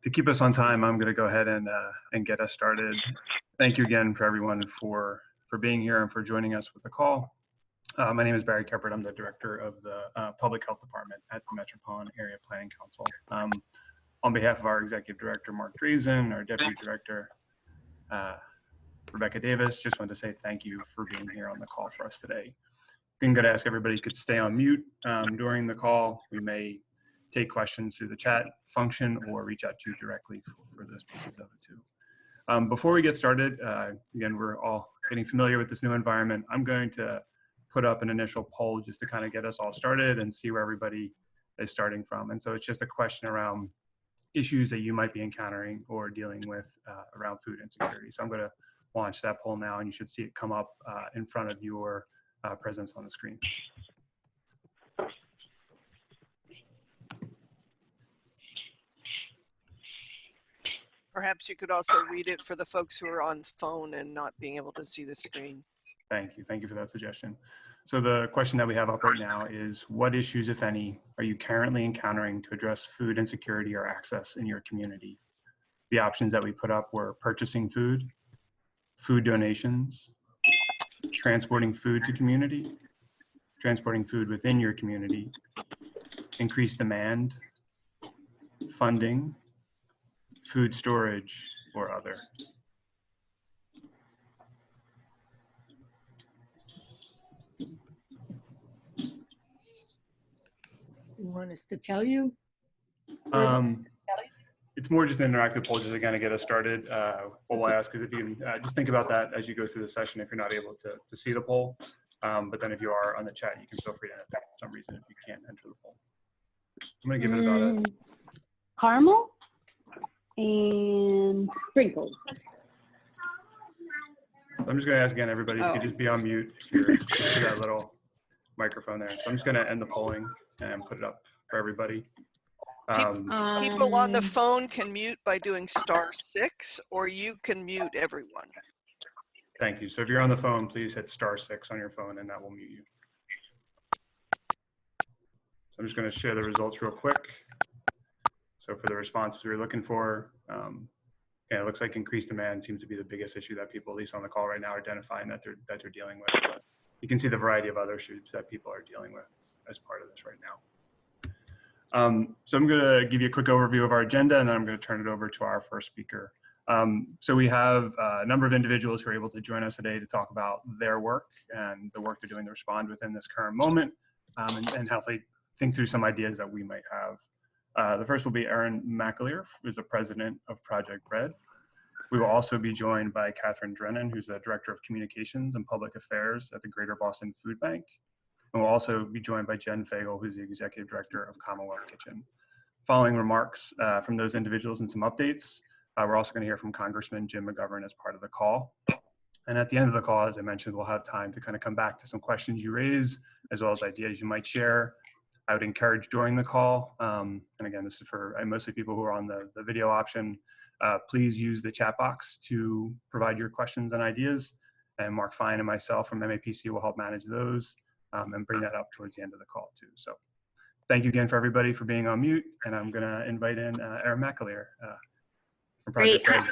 To keep us on time, I'm going to go ahead and get us started. Thank you again for everyone for being here and for joining us with the call. My name is Barry Keppert. I'm the director of the Public Health Department at the Metropolitan Area Planning Council. On behalf of our Executive Director, Mark Drazen, our Deputy Director, Rebecca Davis, just wanted to say thank you for being here on the call for us today. I'm going to ask everybody could stay on mute during the call. We may take questions through the chat function or reach out to you directly for those pieces of it too. Before we get started, again, we're all getting familiar with this new environment. I'm going to put up an initial poll just to kind of get us all started and see where everybody is starting from. And so it's just a question around issues that you might be encountering or dealing with around food insecurity. So I'm going to launch that poll now, and you should see it come up in front of your presence on the screen. Perhaps you could also read it for the folks who are on phone and not being able to see the screen. Thank you. Thank you for that suggestion. So the question that we have up right now is, what issues, if any, are you currently encountering to address food insecurity or access in your community? The options that we put up were purchasing food, food donations, transporting food to community, transporting food within your community, increased demand, funding, food storage, or other. You want us to tell you? It's more just an interactive poll just to kind of get us started. What we'll ask is if you can just think about that as you go through the session if you're not able to see the poll. But then if you are on the chat, you can feel free to enter for some reason if you can't enter the poll. I'm going to give it about a caramel and sprinkled. I'm just going to ask again, everybody, if you could just be on mute if you're to that little microphone there. So I'm just going to end the polling and put it up for everybody. People on the phone can mute by doing *6, or you can mute everyone. Thank you. So if you're on the phone, please hit *6 on your phone and that will mute you. So I'm just going to share the results real quick. So for the responses we're looking for, yeah, it looks like increased demand seems to be the biggest issue that people, at least on the call right now, are identifying that they're dealing with. But you can see the variety of other issues that people are dealing with as part of this right now. So I'm going to give you a quick overview of our agenda, and then I'm going to turn it over to our first speaker. So we have a number of individuals who are able to join us today to talk about their work and the work they're doing to respond within this current moment, and hopefully think through some ideas that we might have. The first will be Erin McAleer, who's the president of Project Bread. We will also be joined by Catherine Drennan, who's the Director of Communications and Public Affairs at the Greater Boston Food Bank. And we'll also be joined by Jen Fagel, who's the Executive Director of Commonwealth Kitchen. Following remarks from those individuals and some updates, we're also going to hear from Congressman Jim McGovern as part of the call. And at the end of the call, as I mentioned, we'll have time to kind of come back to some questions you raise, as well as ideas you might share. I would encourage during the call, and again, this is for mostly people who are on the video option, please use the chat box to provide your questions and ideas. And Mark Fine and myself from MAPC will help manage those. And bring that up towards the end of the call too. So thank you again for everybody for being on mute, and I'm gonna invite in Erin McAleer from Project Bread.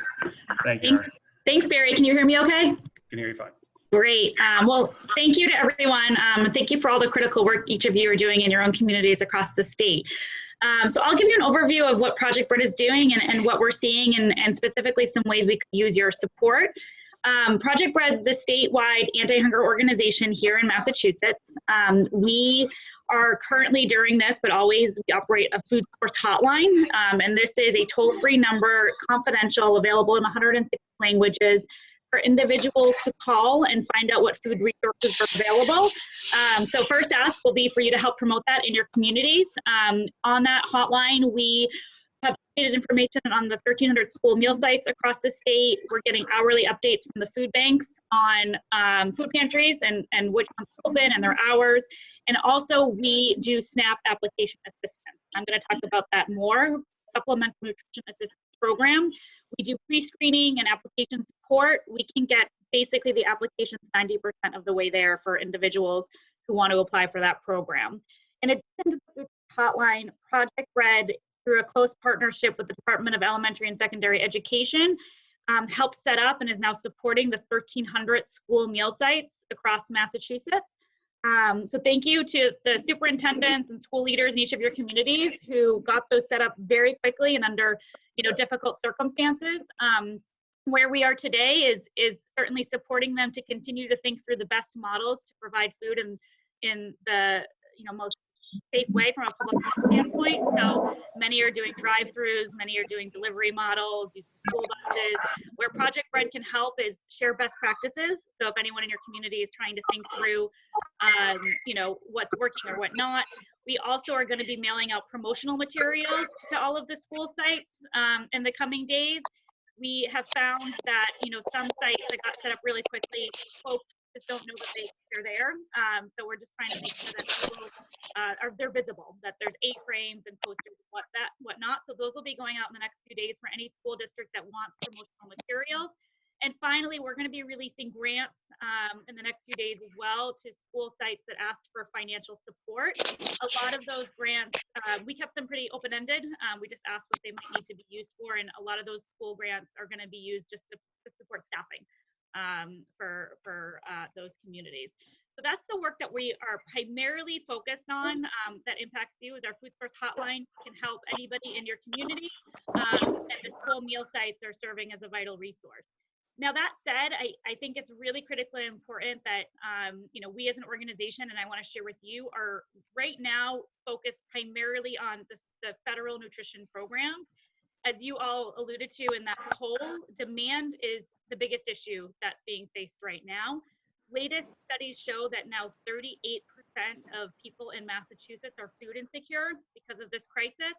Thank you, Erin. Thanks, Barry. Can you hear me okay? Can hear you fine. Great. Well, thank you to everyone. Thank you for all the critical work each of you are doing in your own communities across the state. So I'll give you an overview of what Project Bread is doing and what we're seeing, and specifically some ways we could use your support. Project Bread's the statewide anti-hunger organization here in Massachusetts. We are currently, during this, but always, we operate a food source hotline. And this is a toll-free number, confidential, available in 106 languages for individuals to call and find out what food resources are available. So first ask will be for you to help promote that in your communities. On that hotline, we have updated information on the 1,300 school meal sites across the state. We're getting hourly updates from the food banks on food pantries and which ones are open and their hours. And also we do SNAP application assistance. I'm going to talk about that more. Supplemental Nutrition Assistance Program. We do pre-screening and application support. We can get basically the applications 90% of the way there for individuals who want to apply for that program. In addition to the hotline, Project Bread through a close partnership with the Department of Elementary and Secondary Education, helped set up and is now supporting the 1,300 school meal sites across Massachusetts. So thank you to the superintendents and school leaders in each of your communities who got those set up very quickly and under, difficult circumstances. Where we are today is certainly supporting them to continue to think through the best models to provide food in the most safe way from a public health standpoint. So many are doing drive-throughs, many are doing delivery models, using school buses. Where Project Bread can help is share best practices. So if anyone in your community is trying to think through, what's working or what not, we also are going to be mailing out promotional materials to all of the school sites in the coming days. We have found that, some sites that got set up really quickly, folks just don't know that they're there. So we're just trying to make sure that people they're visible, that there's A-frames and posters and whatnot. So those will be going out in the next few days for any school district that wants promotional materials. And finally, we're going to be releasing grants in the next few days as well to school sites that asked for financial support. A lot of those grants, we kept them pretty open-ended. We just asked what they might need to be used for, and a lot of those school grants are going to be used just to support staffing for those communities. So that's the work that we are primarily focused on that impacts you. Is our Food Source Hotline can help anybody in your community, and the school meal sites are serving as a vital resource. Now, that said, I think it's really critically important that, we as an organization, and I want to share with you, are right now focused primarily on the federal nutrition programs. As you all alluded to in that poll, demand is the biggest issue that's being faced right now. Latest studies show that now 38% of people in Massachusetts are food insecure because of this crisis.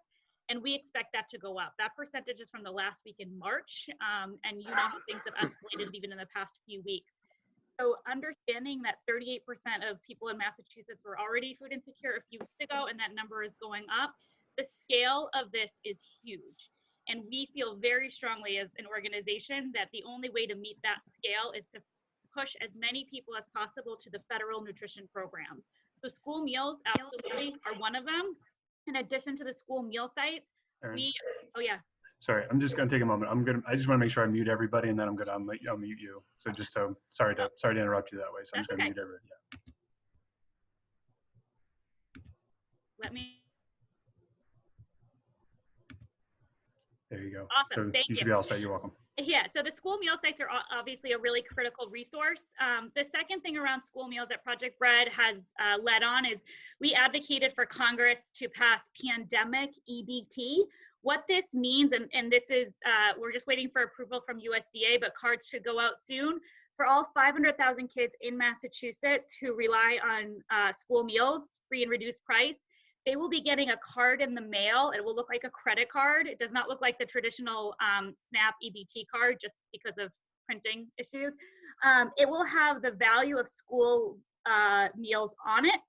And we expect that to go up. That percentage is from the last week in March, and things have escalated even in the past few weeks. So understanding that 38% of people in Massachusetts were already food insecure a few weeks ago, and that number is going up, the scale of this is huge. And we feel very strongly as an organization that the only way to meet that scale is to push as many people as possible to the federal nutrition programs. So school meals absolutely are one of them. In addition to the school meal sites, Sorry, I'm just going to take a moment. I just want to make sure I mute everybody, and then I'll mute you. So sorry to interrupt you that way. So I'm just going to mute everybody. Yeah. There you go. Awesome. So Thank you. You should be all set. You're welcome. Yeah, so the school meal sites are obviously a really critical resource. The second thing around school meals that Project Bread has led on is we advocated for Congress to pass pandemic EBT. What this means, and this is, we're just waiting for approval from USDA, but cards should go out soon, for all 500,000 kids in Massachusetts who rely on school meals, free and reduced price. They will be getting a card in the mail. It will look like a credit card. It does not look like the traditional SNAP EBT card just because of printing issues. It will have the value of school meals on it.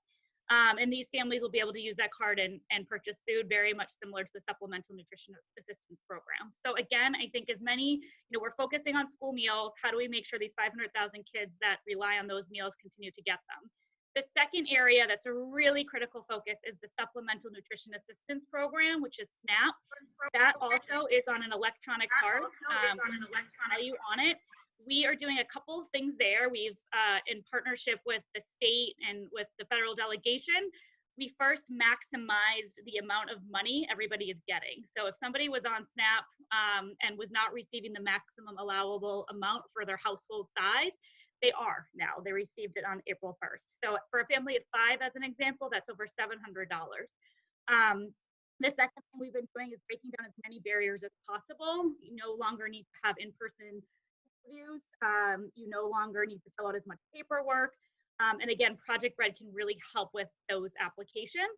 And these families will be able to use that card and purchase food, very much similar to the Supplemental Nutrition Assistance Program. So again, I think as many, we're focusing on school meals. How do we make sure these 500,000 kids that rely on those meals continue to get them? The second area that's a really critical focus is the Supplemental Nutrition Assistance Program, which is SNAP. That also is on an electronic card, value on it. We are doing a couple of things there. We've, in partnership with the state and with the federal delegation, we first maximized the amount of money everybody is getting. So if somebody was on SNAP and was not receiving the maximum allowable amount for their household size, they are now. They received it on April 1st. So for a family of 5, as an example, that's over $700. The second thing we've been doing is breaking down as many barriers as possible. You no longer need to have in-person interviews. You no longer need to fill out as much paperwork. And again, Project Bread can really help with those applications.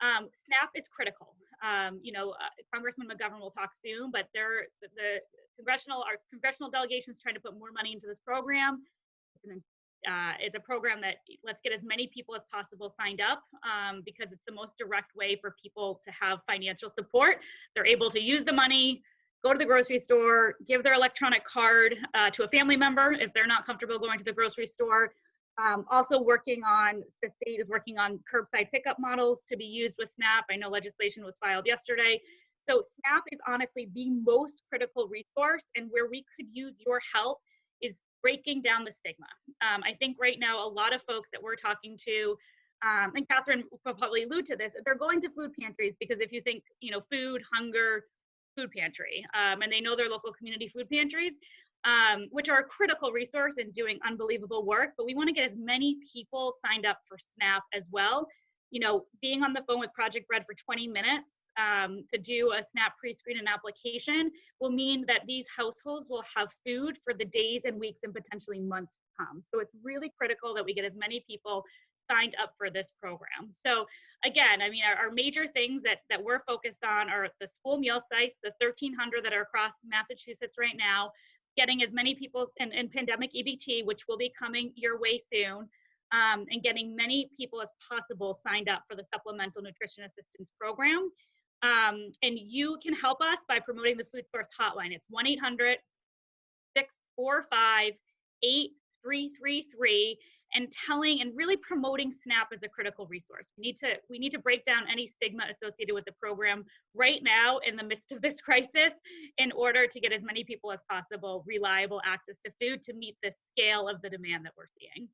SNAP is critical. Congressman McGovern will talk soon, but our congressional delegation is trying to put more money into this program. It's a program that let's get as many people as possible signed up because it's the most direct way for people to have financial support. They're able to use the money, go to the grocery store, give their electronic card to a family member if they're not comfortable going to the grocery store. Also the state is working on curbside pickup models to be used with SNAP. I know legislation was filed yesterday. So SNAP is honestly the most critical resource, and where we could use your help is breaking down the stigma. I think right now a lot of folks that we're talking to, and Catherine will probably allude to this, they're going to food pantries because if you think, food, hunger, food pantry, and they know their local community food pantries, which are a critical resource in doing unbelievable work, but we want to get as many people signed up for SNAP as well. Being on the phone with Project Bread for 20 minutes to do a SNAP pre-screen and application will mean that these households will have food for the days and weeks and potentially months to come. So it's really critical that we get as many people signed up for this program. So again, I mean, our major things that we're focused on are the school meal sites, the 1,300 that are across Massachusetts right now, getting as many people in pandemic EBT, which will be coming your way soon, and getting many people as possible signed up for the Supplemental Nutrition Assistance Program. And you can help us by promoting the Food Source Hotline. It's 1-800-645-8333, and telling and really promoting SNAP as a critical resource. We need to break down any stigma associated with the program right now in the midst of this crisis in order to get as many people as possible reliable access to food to meet the scale of the demand that we're seeing.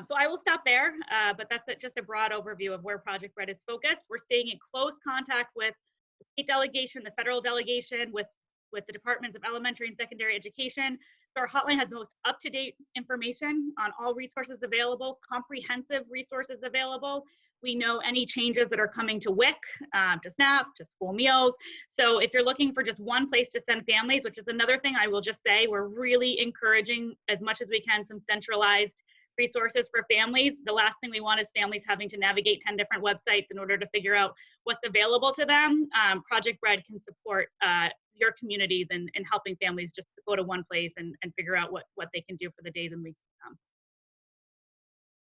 So I will stop there, but that's just a broad overview of where Project Bread is focused. We're staying in close contact with the state delegation, the federal delegation, with the departments of elementary and secondary education. So our hotline has the most up-to-date information on all resources available, comprehensive resources available. We know any changes that are coming to WIC, to SNAP, to school meals. So if you're looking for just one place to send families, which is another thing I will just say, we're really encouraging as much as we can some centralized resources for families. The last thing we want is families having to navigate 10 different websites in order to figure out what's available to them. Project Bread can support your communities and helping families just go to one place and figure out what they can do for the days and weeks to come.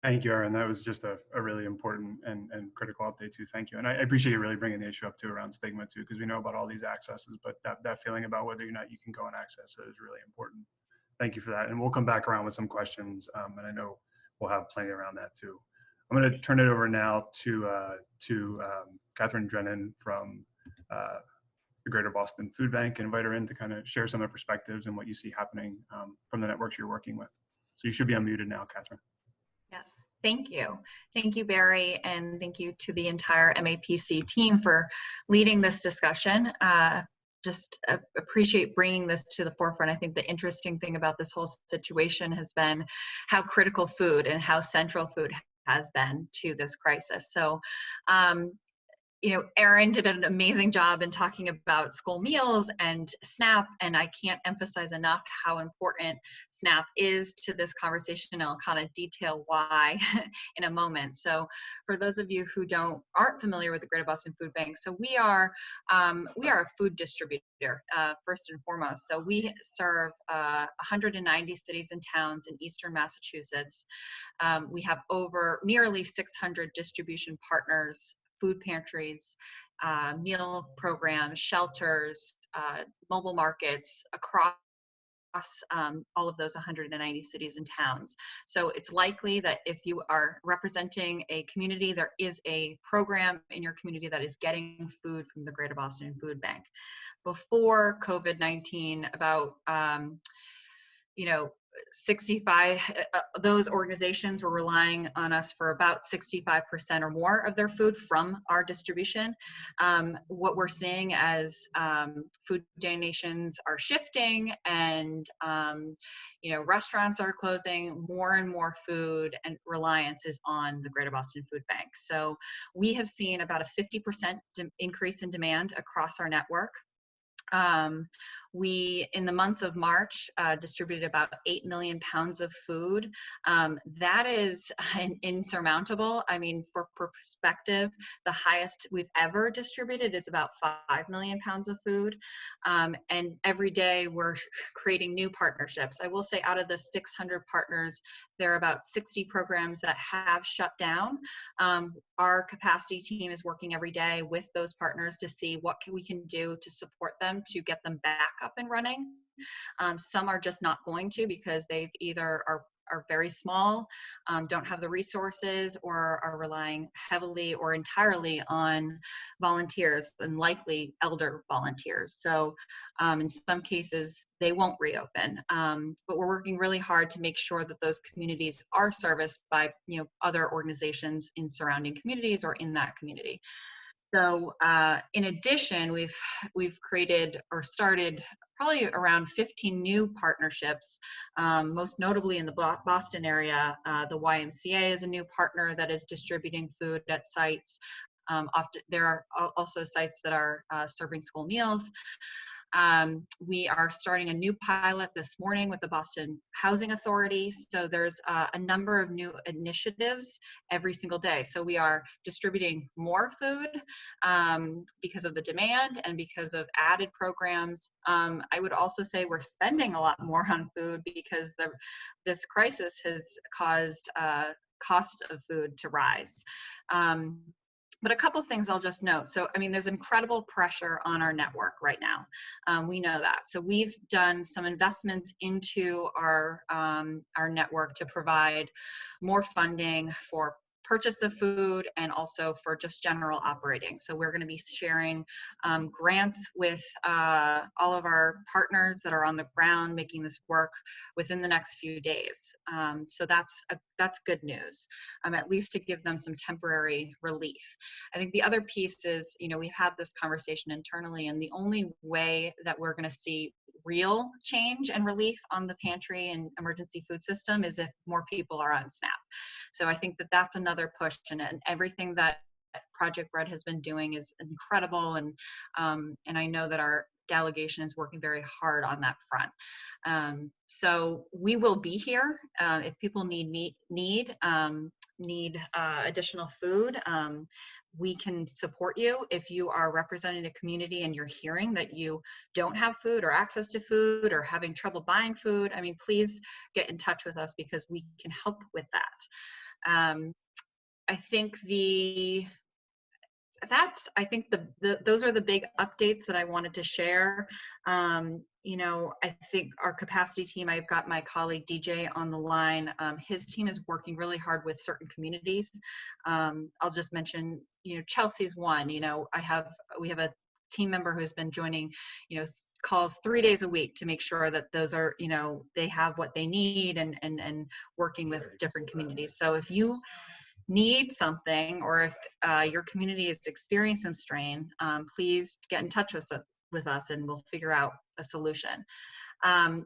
Thank you, Erin. That was just a really important and critical update too. Thank you. And I appreciate you really bringing the issue up too around stigma too, because we know about all these accesses, but that feeling about whether or not you can go and access it is really important. Thank you for that. And we'll come back around with some questions. And I know we'll have plenty around that too. I'm going to turn it over now to Catherine Drennan from the Greater Boston Food Bank and invite her in to kind of share some of the perspectives and what you see happening from the networks you're working with. So you should be unmuted now, Catherine. Yes, thank you. Thank you, Barry, and thank you to the entire MAPC team for leading this discussion. Just appreciate bringing this to the forefront. I think the interesting thing about this whole situation has been how critical food and how central food has been to this crisis. So, Erin did an amazing job in talking about school meals and SNAP, and I can't emphasize enough how important SNAP is to this conversation, and I'll kind of detail why in a moment. So for those of you who aren't familiar with the Greater Boston Food Bank, so we are a food distributor, first and foremost. So we serve 190 cities and towns in eastern Massachusetts. We have nearly 600 distribution partners, food pantries, meal programs, shelters, mobile markets across all of those 190 cities and towns. So it's likely that if you are representing a community, there is a program in your community that is getting food from the Greater Boston Food Bank. Before COVID-19, about 65, those organizations were relying on us for about 65% or more of their food from our distribution. What we're seeing as food donations are shifting and restaurants are closing, more and more food and reliance is on the Greater Boston Food Bank. So we have seen about a 50% increase in demand across our network. We, in the month of March, distributed about 8 million pounds of food. That is insurmountable. I mean, for perspective, the highest we've ever distributed is about 5 million pounds of food. And every day we're creating new partnerships. I will say out of the 600 partners, there are about 60 programs that have shut down. Our capacity team is working every day with those partners to see what we can do to support them to get them back up and running. Some are just not going to because they've either are very small, don't have the resources, or are relying heavily or entirely on volunteers, and likely elder volunteers. So in some cases, they won't reopen. But we're working really hard to make sure that those communities are serviced by other organizations in surrounding communities or in that community. So in addition, we've created or started probably around 15 new partnerships, most notably in the Boston area. The YMCA is a new partner that is distributing food at sites. Often there are also sites that are serving school meals. We are starting a new pilot this morning with the Boston Housing Authority. So there's a number of new initiatives every single day. So we are distributing more food because of the demand and because of added programs. I would also say we're spending a lot more on food because this crisis has caused cost of food to rise. But a couple things I'll just note. So, I mean, there's incredible pressure on our network right now. We know that. So we've done some investments into our network to provide more funding for purchase of food and also for just general operating. So we're going to be sharing grants with all of our partners that are on the ground making this work within the next few days. So that's good news, at least to give them some temporary relief. I think the other piece is, we've had this conversation internally, and the only way that we're going to see real change and relief on the pantry and emergency food system is if more people are on SNAP. So I think that that's another push, and everything that Project Bread has been doing is incredible, and I know that our delegation is working very hard on that front. So we will be here if people need additional food. We can support you if you are representing a community and you're hearing that you don't have food or access to food or having trouble buying food. I mean, please get in touch with us because we can help with that. I think those are the big updates that I wanted to share. I think our capacity team, I've got my colleague DJ on the line. His team is working really hard with certain communities. I'll just mention, Chelsea's one. We have a team member who's been joining, calls 3 days a week to make sure that those are, they have what they need, and working with different communities. So if you need something, or if your community is experiencing some strain, please get in touch with us and we'll figure out a solution.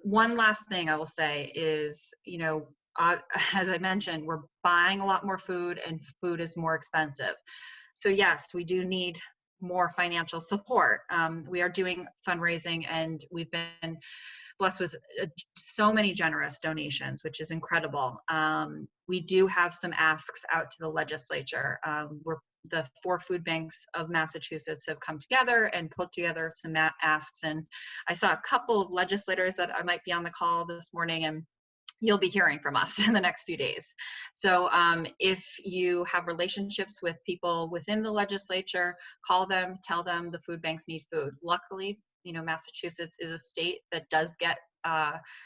One last thing I will say is, as I mentioned, we're buying a lot more food and food is more expensive. So yes, we do need more financial support. We are doing fundraising, and we've been blessed with so many generous donations, which is incredible. We do have some asks out to the legislature. The 4 food banks of Massachusetts have come together and put together some asks, and I saw a couple of legislators that I might be on the call this morning, and you'll be hearing from us in the next few days. So if you have relationships with people within the legislature, call them, tell them the food banks need food. Luckily, Massachusetts is a state that does get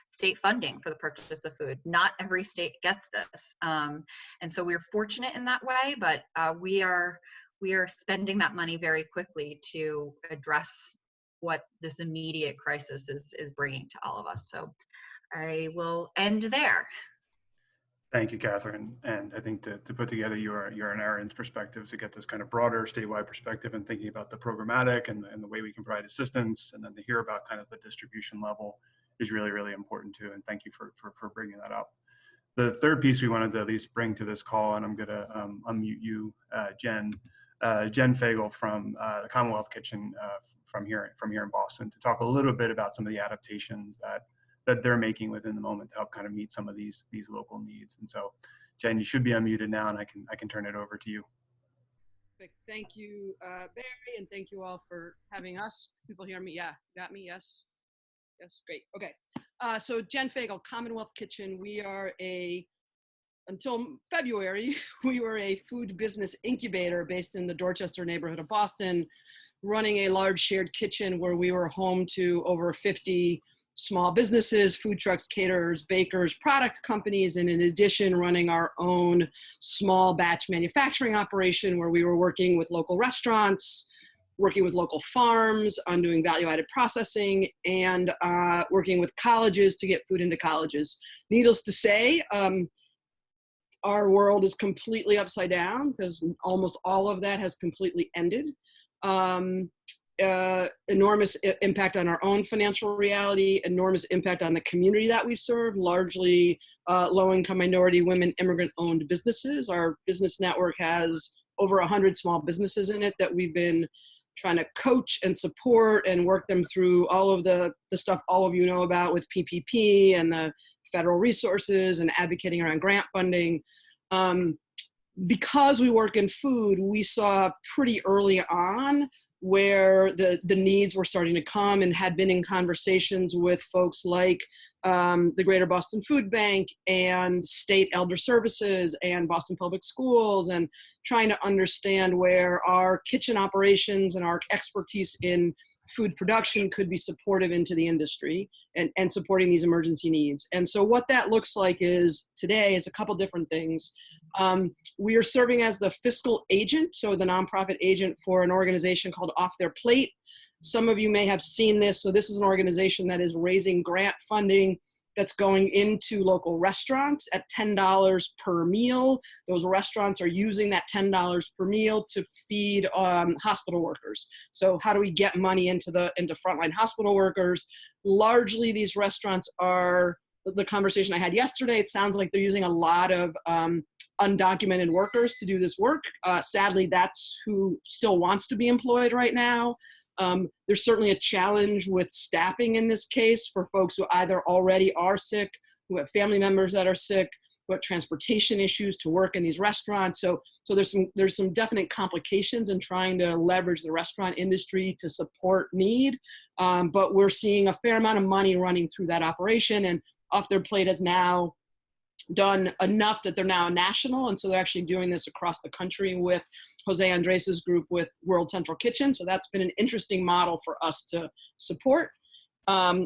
state funding for the purchase of food. Not every state gets this. And so we're fortunate in that way, but we are spending that money very quickly to address what this immediate crisis is bringing to all of us. So I will end there. Thank you, Catherine. And I think to put together your and Aaron's perspectives to get this kind of broader statewide perspective and thinking about the programmatic and the way we can provide assistance, and then to hear about kind of the distribution level is really, really important too. And thank you for bringing that up. The third piece we wanted to at least bring to this call, and I'm going to unmute you, Jen Fagel from the Commonwealth Kitchen from here in Boston, to talk a little bit about some of the adaptations that they're making within the moment to help kind of meet some of these local needs. And so, Jen, you should be unmuted now, and I can turn it over to you. Thank you, Barry, and thank you all for having us. People hear me? Yeah, got me? Yes? Yes, great. Okay. So Jen Fagel, Commonwealth Kitchen. We are until February, we were a food business incubator based in the Dorchester neighborhood of Boston, running a large shared kitchen where we were home to over 50 small businesses, food trucks, caterers, bakers, product companies, and in addition, running our own small batch manufacturing operation where we were working with local restaurants, working with local farms on doing value-added processing, and working with colleges to get food into colleges. Needless to say, our world is completely upside down because almost all of that has completely ended. Enormous impact on our own financial reality, enormous impact on the community that we serve, largely low-income, minority, women, immigrant-owned businesses. Our business network has over 100 small businesses in it that we've been trying to coach and support and work them through all of the stuff all of you know about with PPP and the federal resources and advocating around grant funding. Because we work in food, we saw pretty early on where the needs were starting to come, and had been in conversations with folks like the Greater Boston Food Bank and State Elder Services and Boston Public Schools, and trying to understand where our kitchen operations and our expertise in food production could be supportive into the industry and supporting these emergency needs. And so what that looks like is today is a couple different things. We are serving as the fiscal agent, so the nonprofit agent for an organization called Off Their Plate. Some of you may have seen this. So this is an organization that is raising grant funding that's going into local restaurants at $10 per meal. Those restaurants are using that $10 per meal to feed hospital workers. So how do we get money into frontline hospital workers? Largely, these restaurants are, the conversation I had yesterday, it sounds like they're using a lot of undocumented workers to do this work. Sadly, that's who still wants to be employed right now. There's certainly a challenge with staffing in this case for folks who either already are sick, who have family members that are sick, who have transportation issues to work in these restaurants. So there's some definite complications in trying to leverage the restaurant industry to support need. But we're seeing a fair amount of money running through that operation, and Off Their Plate has now done enough that they're now national, and so they're actually doing this across the country with Jose Andres's group with World Central Kitchen. So that's been an interesting model for us to support.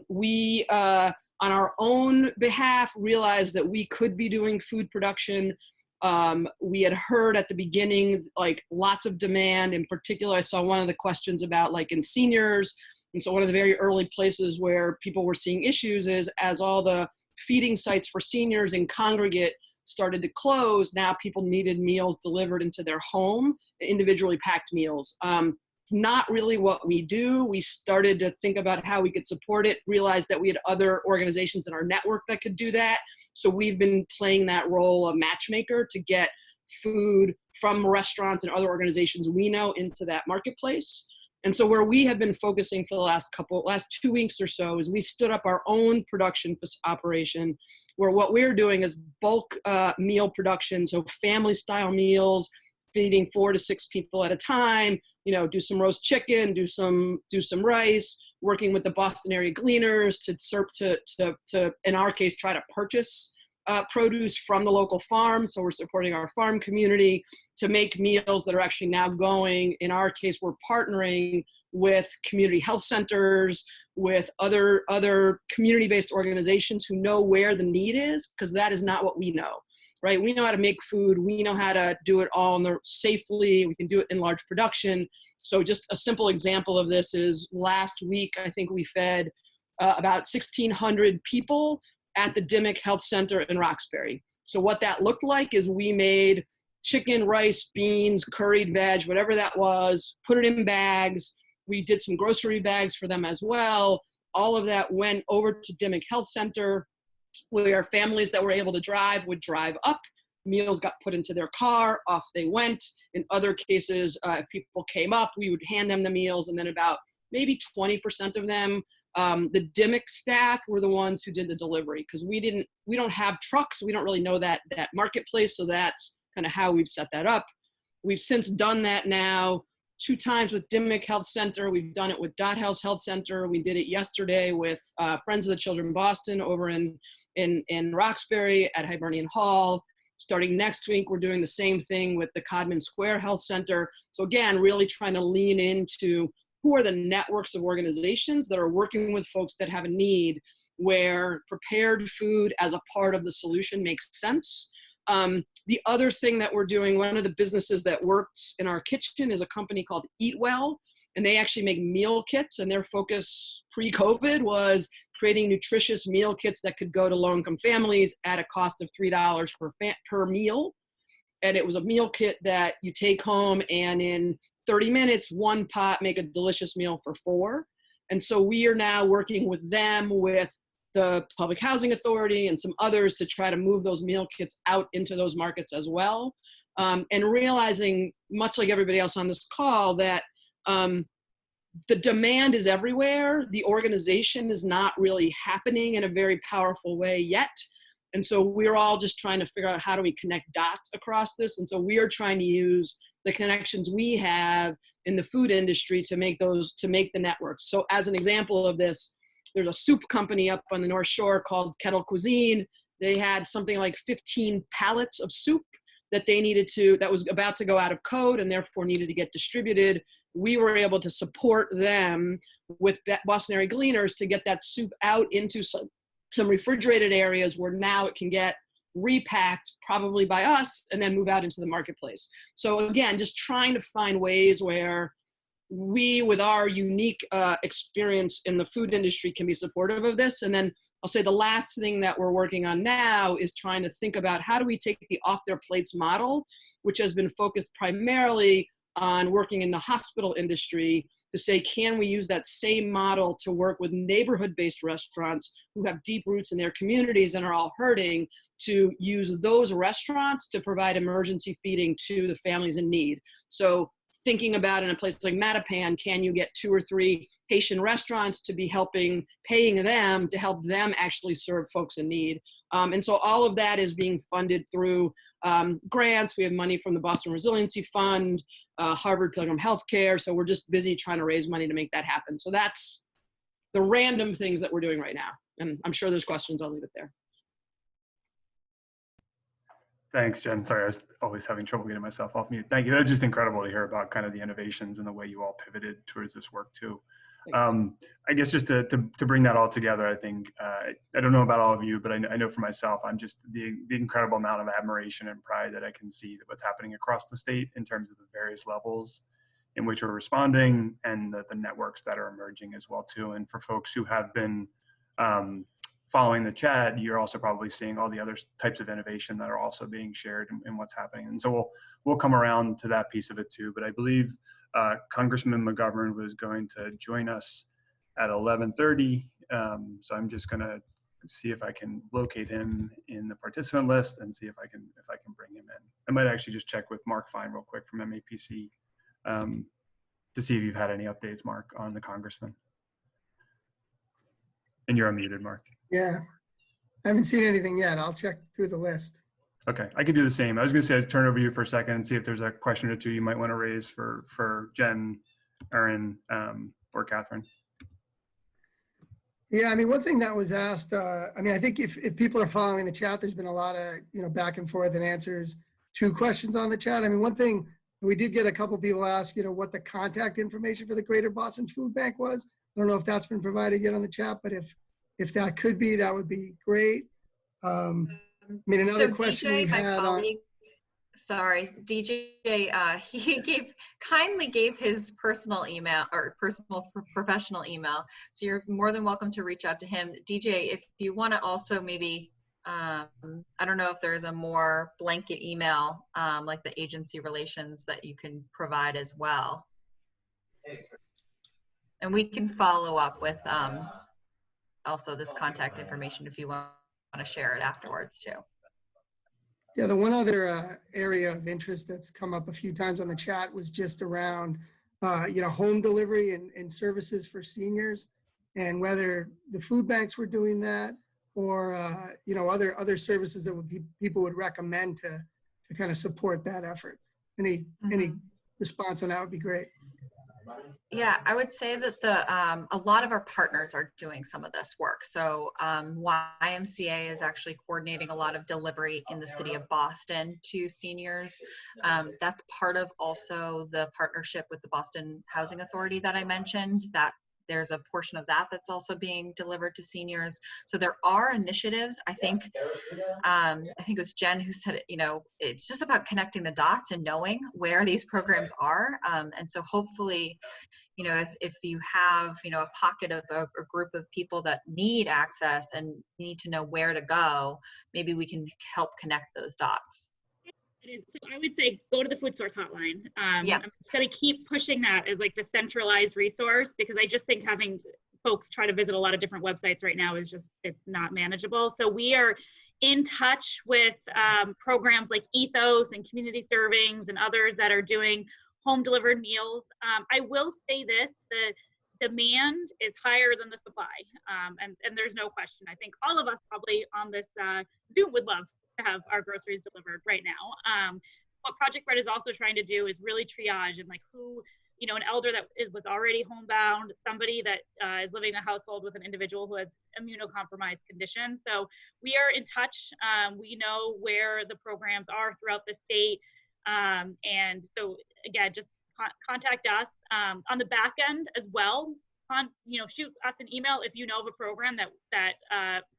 We, on our own behalf, realized that we could be doing food production. We had heard at the beginning, like, lots of demand. In particular, I saw one of the questions about, like, in seniors. And so one of the very early places where people were seeing issues is as all the feeding sites for seniors in congregate started to close, now people needed meals delivered into their home, individually packed meals. It's not really what we do. We started to think about how we could support it, realized that we had other organizations in our network that could do that. So we've been playing that role of matchmaker to get food from restaurants and other organizations we know into that marketplace. And so where we have been focusing for the last 2 weeks or so is we stood up our own production operation, where what we're doing is bulk meal production, so family style meals, feeding 4 to 6 people at a time, do some roast chicken, do some rice, working with the Boston area gleaners to in our case, try to purchase produce from the local farm. So we're supporting our farm community to make meals that are actually now going. In our case, we're partnering with community health centers, with other community-based organizations who know where the need is, because that is not what we know, right? We know how to make food. We know how to do it all safely. We can do it in large production. So just a simple example of this is last week, I think we fed about 1,600 people at the Dimmock Health Center in Roxbury. So what that looked like is we made chicken, rice, beans, curried veg, whatever that was, put it in bags. We did some grocery bags for them as well. All of that went over to Dimmock Health Center, where families that were able to drive would drive up. Meals got put into their car, off they went. In other cases, if people came up, we would hand them the meals, and then about maybe 20% of them, the Dimmock staff were the ones who did the delivery, because we don't have trucks. We don't really know that marketplace. So that's kind of how we've set that up. We've since done that now 2 times with Dimmock Health Center. We've done it with Dot House Health Center. We did it yesterday with Friends of the Children Boston over in Roxbury at Hibernian Hall. Starting next week, we're doing the same thing with the Codman Square Health Center. So again, really trying to lean into who are the networks of organizations that are working with folks that have a need. where prepared food as a part of the solution makes sense. The other thing that we're doing, one of the businesses that works in our kitchen is a company called Eat Well, and they actually make meal kits, and their focus pre-COVID was creating nutritious meal kits that could go to low-income families at a cost of $3 per meal. And it was a meal kit that you take home, and in 30 minutes, one pot, make a delicious meal for 4. And so we are now working with them, with the Public Housing Authority and some others, to try to move those meal kits out into those markets as well. And realizing, much like everybody else on this call, that the demand is everywhere. The organization is not really happening in a very powerful way yet. And so we're all just trying to figure out how do we connect dots across this. And so we are trying to use the connections we have in the food industry to make the networks. So as an example of this, there's a soup company up on the North Shore called Kettle Cuisine. They had something like 15 pallets of soup that that was about to go out of code and therefore needed to get distributed. We were able to support them with Boston area gleaners to get that soup out into some refrigerated areas where now it can get repacked, probably by us, and then move out into the marketplace. So again, just trying to find ways where we, with our unique experience in the food industry, can be supportive of this. And then I'll say the last thing that we're working on now is trying to think about how do we take the off their plates model, which has been focused primarily on working in the hospital industry, to say, can we use that same model to work with neighborhood-based restaurants who have deep roots in their communities and are all hurting, to use those restaurants to provide emergency feeding to the families in need. So thinking about, in a place like Mattapan, can you get 2 or 3 Haitian restaurants to be paying them to help them actually serve folks in need? And so all of that is being funded through grants. We have money from the Boston Resiliency Fund, Harvard Pilgrim Healthcare. So we're just busy trying to raise money to make that happen. So that's the random things that we're doing right now. And I'm sure there's questions. I'll leave it there. Thanks, Jen. Sorry, I was always having trouble getting myself off mute. Thank you. That's just incredible to hear about kind of the innovations and the way you all pivoted towards this work too. I guess just to bring that all together, I think, I don't know about all of you, but I know for myself, I'm just the incredible amount of admiration and pride that I can see that what's happening across the state in terms of the various levels in which we're responding, and the networks that are emerging as well too. And for folks who have been following the chat, you're also probably seeing all the other types of innovation that are also being shared in what's happening. And so we'll come around to that piece of it too. But I believe Congressman McGovern was going to join us at 11:30. So I'm just gonna see if I can locate him in the participant list and see if I can bring him in. I might actually just check with Mark Fine real quick from MAPC to see if you've had any updates, Mark, on the Congressman. And you're unmuted, Mark. Yeah, I haven't seen anything yet. I'll check through the list. Okay, I can do the same. I was going to say I'd turn over to you for a second and see if there's a question or two you might want to raise for Jen, Erin, or Catherine. Yeah, I mean, one thing that was asked, I mean, I think if people are following the chat, there's been a lot of, back and forth and answers to questions on the chat. I mean, one thing we did get a couple people ask, what the contact information for the Greater Boston Food Bank was. I don't know if that's been provided yet on the chat, but if that could be, that would be great. I mean, another question we had on. Sorry, DJ, he kindly gave his personal email or professional email. So you're more than welcome to reach out to him. DJ, if you want to also maybe, I don't know if there's a more blanket email, like the agency relations that you can provide as well. And we can follow up with also this contact information if you want to share it afterwards too. Yeah, the one other area of interest that's come up a few times on the chat was just around, home delivery and services for seniors, and whether the food banks were doing that, or other services that people would recommend to kind of support that effort. Any response on that would be great. Yeah, I would say that a lot of our partners are doing some of this work. So YMCA is actually coordinating a lot of delivery in the city of Boston to seniors. That's part of also the partnership with the Boston Housing Authority that I mentioned, that there's a portion of that that's also being delivered to seniors. So there are initiatives. I think it was Jen who said it, it's just about connecting the dots and knowing where these programs are. And so hopefully, if you have, a pocket of a group of people that need access and need to know where to go, maybe we can help connect those dots. It is. So I would say go to the food source hotline. Yes. I'm just going to keep pushing that as like the centralized resource, because I just think having folks try to visit a lot of different websites right now is just, it's not manageable. So we are in touch with programs like Ethos and Community Servings and others that are doing home delivered meals. I will say this, the demand is higher than the supply. And there's no question. I think all of us probably on this Zoom would love to have our groceries delivered right now. What Project Bread is also trying to do is really triage and like who, an elder that was already homebound, somebody that is living in a household with an individual who has immunocompromised conditions. So we are in touch. We know where the programs are throughout the state. And so again, just contact us on the back end as well. Shoot us an email if you know of a program that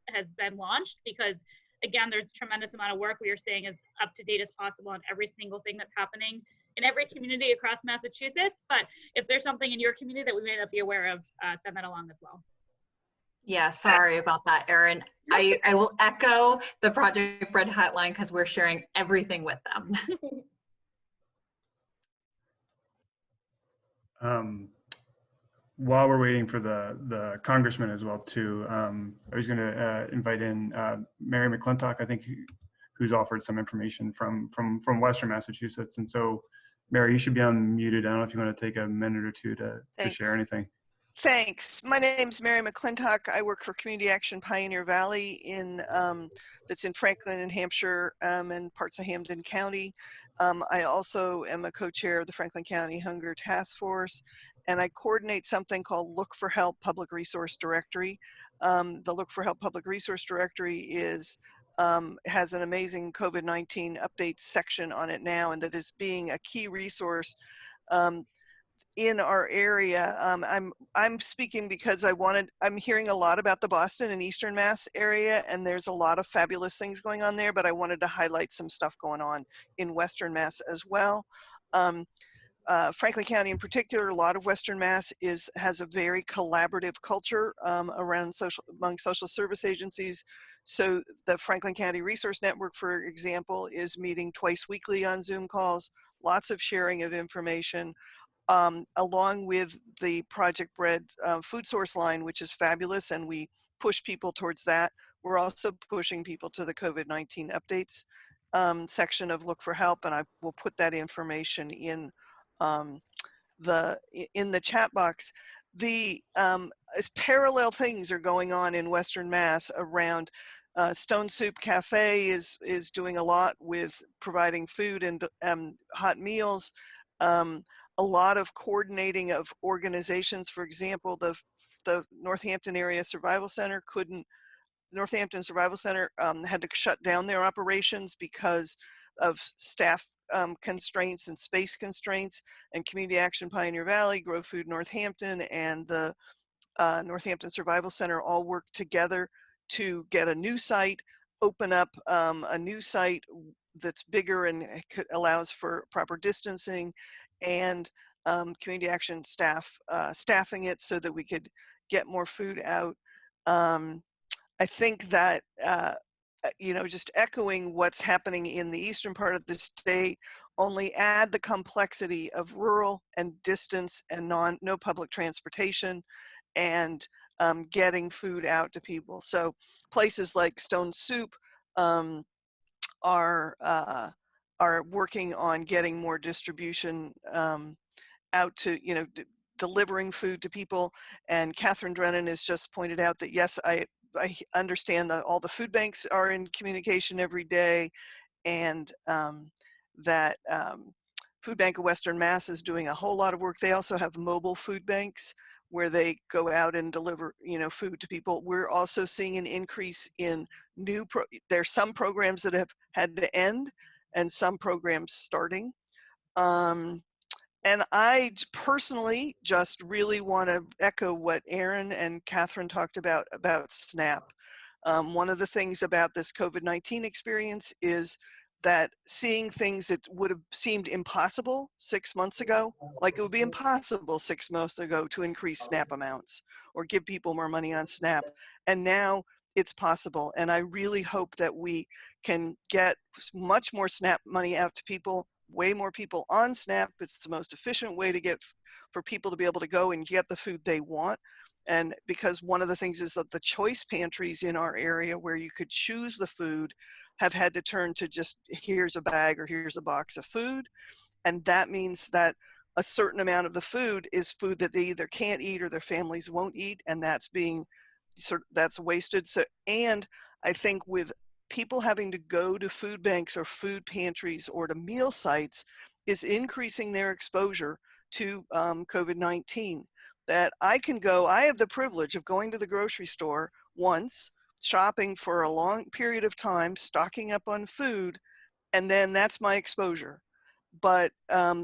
has been launched, because again, there's a tremendous amount of work we are staying as up to date as possible on every single thing that's happening in every community across Massachusetts. But if there's something in your community that we may not be aware of, send that along as well. Yeah, sorry about that, Erin. I will echo the Project Bread hotline because we're sharing everything with them. While we're waiting for the congressman as well too, I was going to invite in Mary Mcclintock, I think, who's offered some information from Western Massachusetts. And so, Mary, you should be unmuted. I don't know if you want to take a minute or two to share anything. Thanks. My name's Mary Mcclintock. I work for Community Action Pioneer Valley that's in Franklin and Hampshire and parts of Hampden County. I also am a co-chair of the Franklin County Hunger Task Force, and I coordinate something called Look for Help Public Resource Directory. The Look for Help Public Resource Directory has an amazing COVID-19 updates section on it now, and that is being a key resource in our area. I'm speaking because I'm hearing a lot about the Boston and Eastern Mass area, and there's a lot of fabulous things going on there, but I wanted to highlight some stuff going on in Western Mass as well. Franklin County in particular, a lot of Western Mass has a very collaborative culture among social service agencies. So the Franklin County Resource Network, for example, is meeting twice weekly on Zoom calls, lots of sharing of information, along with the Project Bread food source line, which is fabulous, and we push people towards that. We're also pushing people to the COVID-19 updates section of Look for Help, and I will put that information in the chat box. Parallel things are going on in Western Mass around. Stone Soup Cafe is doing a lot with providing food and hot meals. A lot of coordinating of organizations. For example, the Northampton Area Survival Center Northampton Survival Center had to shut down their operations because of staff constraints and space constraints, and Community Action Pioneer Valley, Grow Food Northampton, and the Northampton Survival Center all worked together to get a new site, open up a new site that's bigger and allows for proper distancing, and community action staffing it so that we could get more food out. I think that just echoing what's happening in the eastern part of the state, only add the complexity of rural and distance and no public transportation, and getting food out to people. So places like Stone Soup are working on getting more distribution out to, delivering food to people. And Catherine Drennan has just pointed out that, yes, I understand that all the food banks are in communication every day, and that Food Bank of Western Mass is doing a whole lot of work. They also have mobile food banks where they go out and deliver, food to people. We're also seeing an increase in there's some programs that have had to end and some programs starting. And I personally just really want to echo what Aaron and Catherine talked about SNAP. One of the things about this COVID-19 experience is that seeing things that would have seemed impossible 6 months ago, like it would be impossible 6 months ago to increase SNAP amounts or give people more money on SNAP. And now it's possible. And I really hope that we can get much more SNAP money out to people, way more people on SNAP. It's the most efficient way to get for people to be able to go and get the food they want. And because one of the things is that the choice pantries in our area where you could choose the food have had to turn to just here's a bag or here's a box of food. And that means that a certain amount of the food is food that they either can't eat or their families won't eat. And that's being that's wasted. So, and I think with people having to go to food banks or food pantries or to meal sites is increasing their exposure to COVID-19. That I can go, I have the privilege of going to the grocery store once, shopping for a long period of time, stocking up on food, and then that's my exposure. But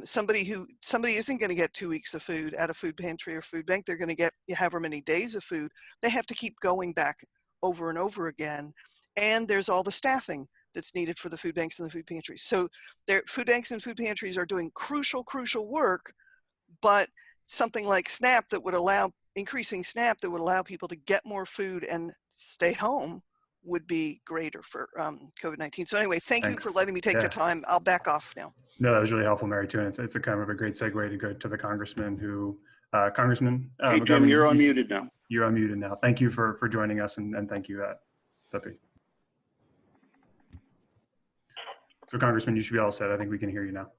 somebody isn't going to get 2 weeks of food at a food pantry or food bank. They're going to get however many days of food. They have to keep going back over and over again. And there's all the staffing that's needed for the food banks and the food pantries. So food banks and food pantries are doing crucial work, but something like SNAP that would allow, increasing SNAP that would allow people to get more food and stay home would be greater for COVID-19. So anyway, thank you for letting me take the time. I'll back off now. No, that was really helpful, Mary, too. And it's a kind of a great segue to go to the congressman who, Congressman hey, Jim, you're unmuted now. You're unmuted now. Thank you for joining us, and thank you, Pepe. So, Congressman, you should be all set. I think we can hear you now.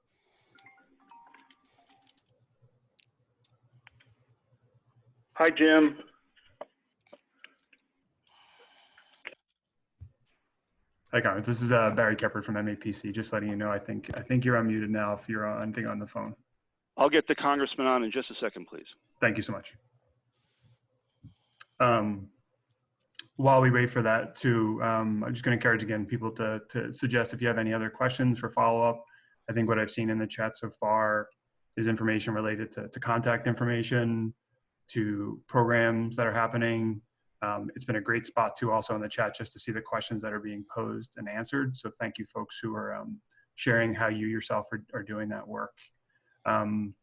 Hi, Jim. Hi, Congress. This is Barry Keppert from MAPC. Just letting you know, I think you're unmuted now if you're on the phone. I'll get the congressman on in just a second, please. Thank you so much. While we wait for that, too, I'm just going to encourage again people to suggest if you have any other questions for follow-up. I think what I've seen in the chat so far is information related to contact information, to programs that are happening. It's been a great spot too also in the chat just to see the questions that are being posed and answered. So thank you folks who are sharing how you yourself are doing that work. Trying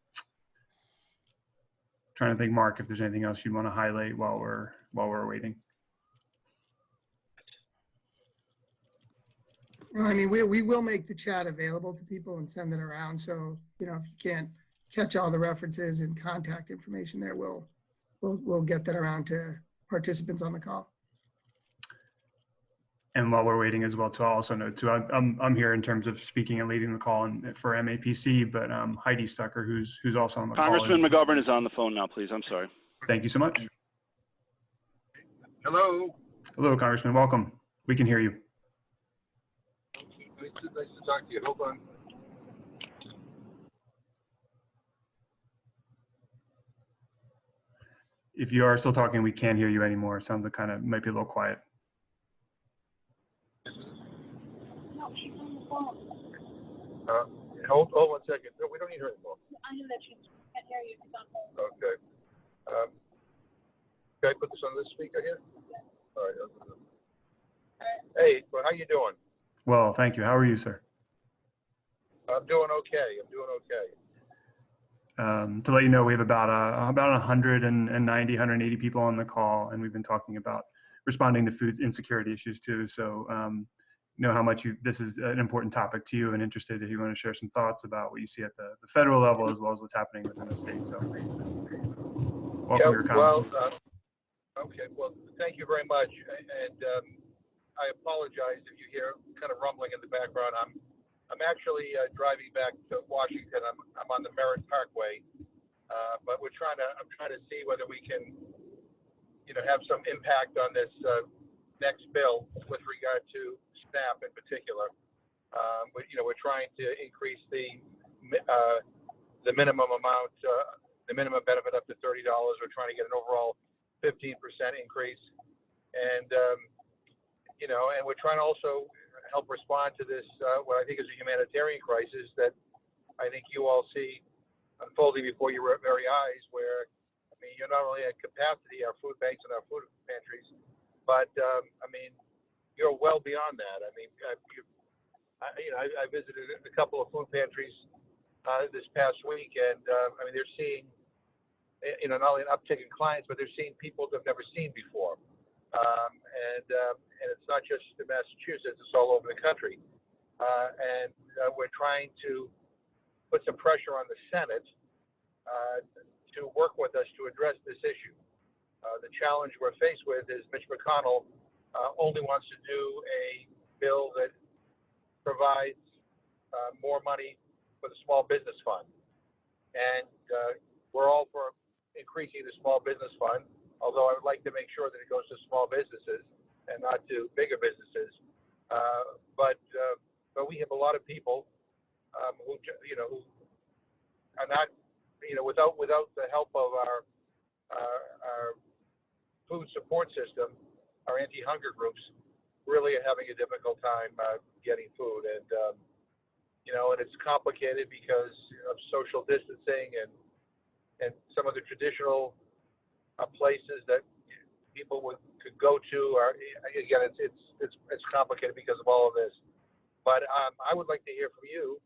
to think, Mark, if there's anything else you'd want to highlight while we're waiting. Well, I mean, we will make the chat available to people and send it around. So, you know, if you can't catch all the references and contact information there, we'll get that around to participants on the call. And while we're waiting as well, to also note too, I'm here in terms of speaking and leading the call for MAPC, but Heidi Stucker, who's also on the call. Congressman McGovern is on the phone now, please. I'm sorry. Thank you so much. Hello. Hello, Congressman. Welcome. We can hear you. Nice to talk to you. Hold on. If you are still talking, we can't hear you anymore. It sounds like might be a little quiet. No, she's on the phone. Hold 1 second. No, we don't need her anymore. I know that she can't hear you. She's on hold. Okay. Can I put this on this speaker here? All right. Hey, well, how you doing? Well, thank you. How are you, sir? I'm doing okay. To let you know, we have about 190, 180 people on the call, and we've been talking about responding to food insecurity issues too. So know how much this is an important topic to you, and interested if you want to share some thoughts about what you see at the federal level as well as what's happening within the state. So welcome your comments. Well, okay. Well, thank you very much. And I apologize if you hear kind of rumbling in the background. I'm actually driving back to Washington. I'm on the Merritt Parkway, but I'm trying to see whether we can, have some impact on this next bill with regard to SNAP in particular. We're trying to increase the minimum amount, the minimum benefit up to $30. We're trying to get an overall 15% increase, and and we're trying to also help respond to this, what I think is a humanitarian crisis that I think you all see unfolding before your very eyes, where, I mean, you're not only at capacity, our food banks and our food pantries, but, I mean, you're well beyond that. I mean, I visited a couple of food pantries this past week, and I mean, they're seeing, not only an uptick in clients, but they're seeing people they've never seen before. And it's not just in Massachusetts; it's all over the country. And we're trying to put some pressure on the Senate to work with us to address this issue. The challenge we're faced with is Mitch McConnell only wants to do a bill that provides more money for the small business fund. And we're all for increasing the small business fund, although I would like to make sure that it goes to small businesses and not to bigger businesses. But we have a lot of people who are not, without the help of our food support system, our anti-hunger groups really are having a difficult time getting food. And, and it's complicated because of social distancing and some of the traditional places that people could go to are, again, it's complicated because of all of this. But I would like to hear from you,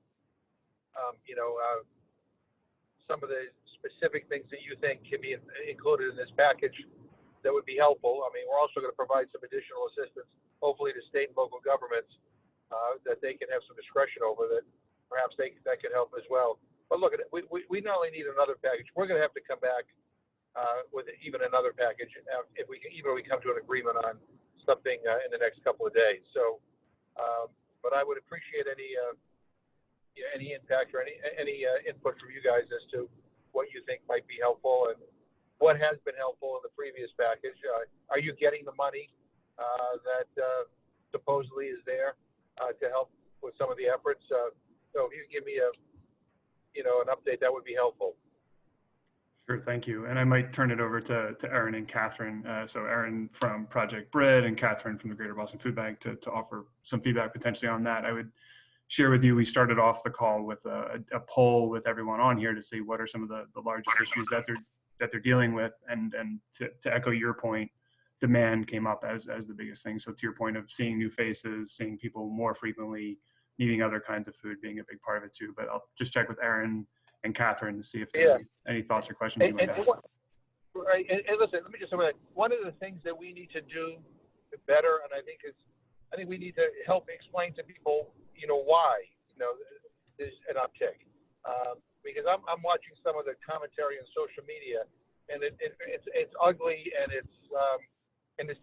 some of the specific things that you think can be included in this package that would be helpful. I mean, we're also going to provide some additional assistance, hopefully to state and local governments, that they can have some discretion over, that perhaps that could help as well. But look, we not only need another package, we're going to have to come back with even another package if we come to an agreement on something in the next couple of days. So, but I would appreciate any impact or any input from you guys as to what you think might be helpful and what has been helpful in the previous package. Are you getting the money that supposedly is there to help with some of the efforts? So if you give me an update, that would be helpful. Sure, thank you. And I might turn it over to Erin and Catherine. So Erin from Project Bread and Catherine from the Greater Boston Food Bank to offer some feedback potentially on that. I would share with you, we started off the call with a poll with everyone on here to see what are some of the largest issues that they're dealing with. And to echo your point, demand came up as the biggest thing. So to your point of seeing new faces, seeing people more frequently, needing other kinds of food being a big part of it too. But I'll just check with Erin and Catherine to see if there are any thoughts or questions you might have. Right, and listen, let me just say that one of the things that we need to do better, and I think we need to help explain to people, why, there's an uptick. Because I'm watching some of the commentary on social media, and it's ugly and it's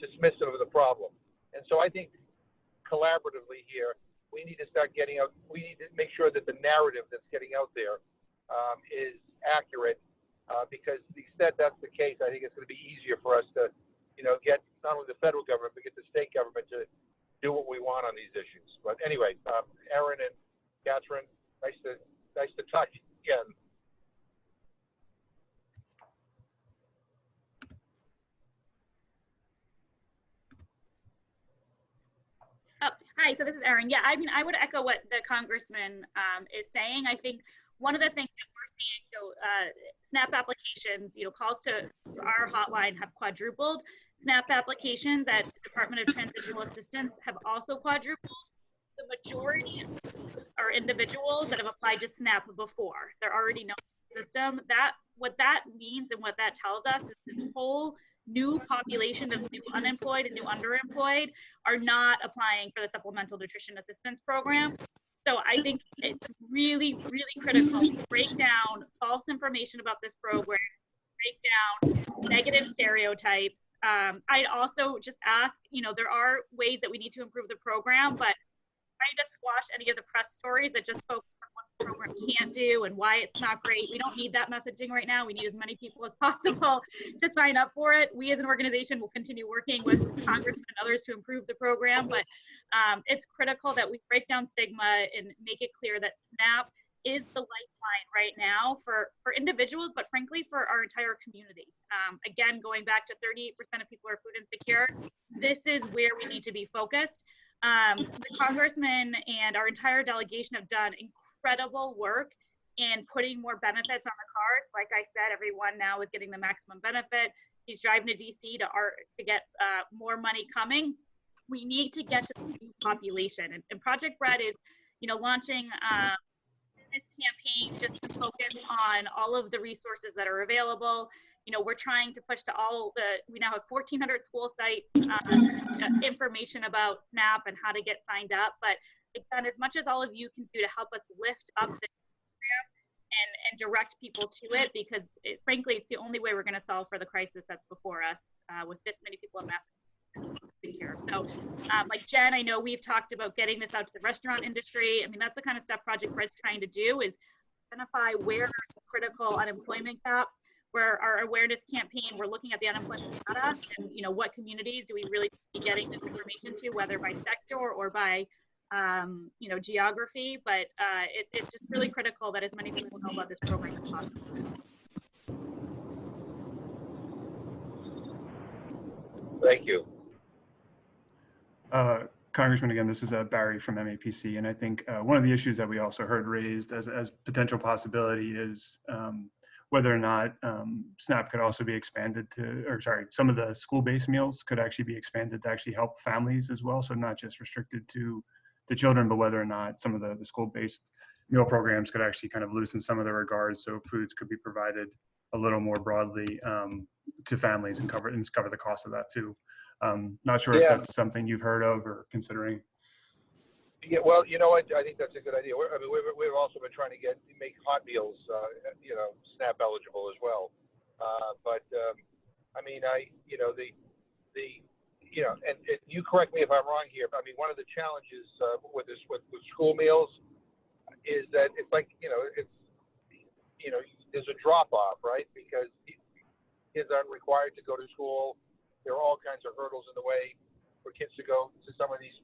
dismissive of the problem. And so I think collaboratively here, we need to start getting out. We need to make sure that the narrative that's getting out there is accurate. Because to the extent that's the case, I think it's going to be easier for us to, get not only the federal government, but get the state government to do what we want on these issues. But anyway, Erin and Catherine, nice to talk again. Oh, hi, so this is Erin. Yeah, I mean, I would echo what the congressman is saying. I think one of the things that we're seeing, so SNAP applications, calls to our hotline have quadrupled. SNAP applications at the Department of Transitional Assistance have also quadrupled. The majority are individuals that have applied to SNAP before. They're already known to the system. What that means and what that tells us is this whole new population of new unemployed and new underemployed are not applying for the Supplemental Nutrition Assistance Program. So I think it's really, really critical to break down false information about this program, break down negative stereotypes. I'd also just ask, there are ways that we need to improve the program, but trying to squash any of the press stories that just focus on what the program can't do and why it's not great. We don't need that messaging right now. We need as many people as possible to sign up for it. We as an organization will continue working with Congressmen and others to improve the program, but it's critical that we break down stigma and make it clear that SNAP is the lifeline right now for individuals, but frankly for our entire community. Again, going back to 38% of people are food insecure, this is where we need to be focused. The congressman and our entire delegation have done incredible work in putting more benefits on the cards. Like I said, everyone now is getting the maximum benefit. He's driving to DC to get more money coming. We need to get to the youth population, and Project Bread is, launching this campaign just to focus on all of the resources that are available. We're trying to push to we now have 1,400 school sites, information about SNAP and how to get signed up. But again, as much as all of you can do to help us lift up this program and direct people to it, because frankly, it's the only way we're going to solve for the crisis that's before us with this many people in Massachusetts. So like Jen, I know we've talked about getting this out to the restaurant industry. I mean, that's the kind of stuff Project Bread's trying to do, is identify where are the critical unemployment gaps, where our awareness campaign, we're looking at the unemployment data and, what communities do we really be getting this information to, whether by sector or by, geography. But it's just really critical that as many people know about this program as possible. Thank you. Congressman, again, this is Barry from MAPC, and I think one of the issues that we also heard raised as potential possibility is whether or not SNAP could also be expanded some of the school-based meals could actually be expanded to actually help families as well. So not just restricted to the children, but whether or not some of the school-based meal programs could actually kind of loosen some of the regards, so foods could be provided a little more broadly to families and cover the cost of that too. Not sure if that's something you've heard of or considering. Yeah, well, you know what? I think that's a good idea. We've also been trying to make hot meals, SNAP eligible as well. And you correct me if I'm wrong here, but I mean, one of the challenges with school meals is that it's like, there's a drop off, right? Because kids aren't required to go to school. There are all kinds of hurdles in the way for kids to go to some of these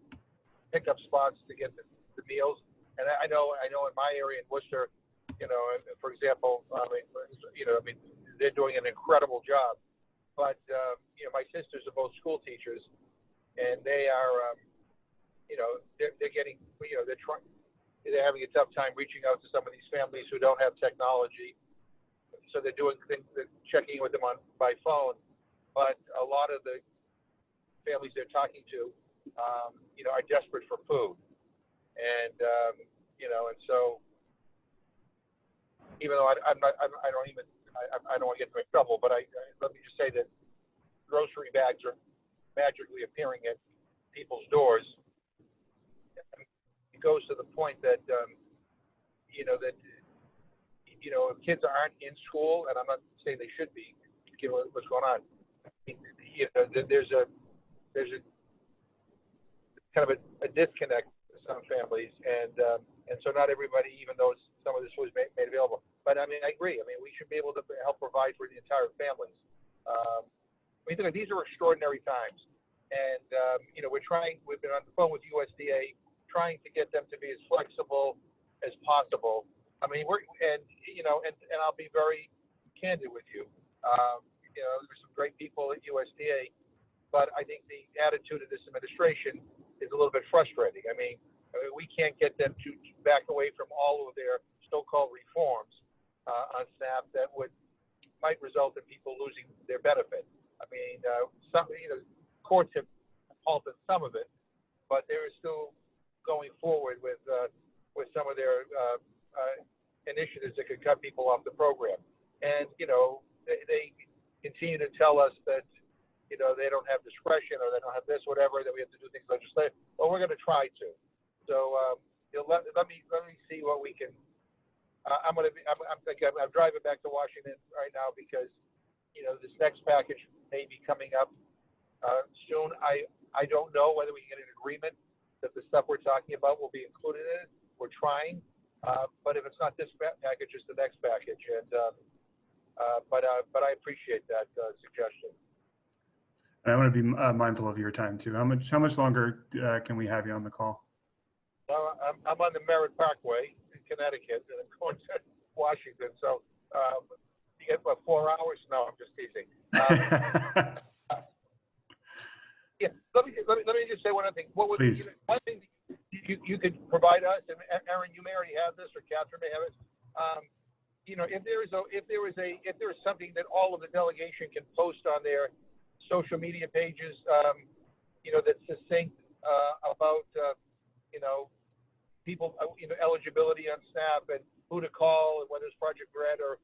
pickup spots to get the meals. And I know in my area in Worcester, for example, they're doing an incredible job. But my sisters are both school teachers, and they are, they're getting, they're having a tough time reaching out to some of these families who don't have technology. So they're doing things, they're checking with them by phone. But a lot of the families they're talking to, are desperate for food, and and so even though I don't want to get into trouble, but let me just say that grocery bags are magically appearing at people's doors. It goes to the point that if kids aren't in school, and I'm not saying they should be, given what's going on. There's a kind of a disconnect with some families, and so not everybody even knows some of this was made available. But I mean, I agree. I mean, we should be able to help provide for the entire families. These are extraordinary times, and we've been on the phone with USDA trying to get them to be as flexible as possible. I mean, and I'll be very candid with you. There's some great people at USDA, but I think the attitude of this administration is a little bit frustrating. I mean, we can't get them to back away from all of their so-called reforms on SNAP that might result in people losing their benefit. I mean, courts have halted some of it, but they're still going forward with some of their initiatives that could cut people off the program. And they continue to tell us that they don't have discretion, or they don't have this, whatever, that we have to do things legislative. Well, we're going to try to. So let me see what we can. I'm driving back to Washington right now because this next package may be coming up soon. I don't know whether we can get an agreement that the stuff we're talking about will be included in it. We're trying, but if it's not this package, it's the next package. And but I appreciate that suggestion. And I want to be mindful of your time too. How much longer can we have you on the call? I'm on the Merritt Parkway in Connecticut, and I'm going to Washington. So you get 4 hours? No, I'm just teasing. Yeah, let me just say one other thing. Please. One thing you could provide us, and Aaron, you may already have this, or Catherine may have it. You know, if there is something that all of the delegation can post on their social media pages, you know, that's succinct about, you know, people, you know, eligibility on SNAP and who to call and whether it's Project Red or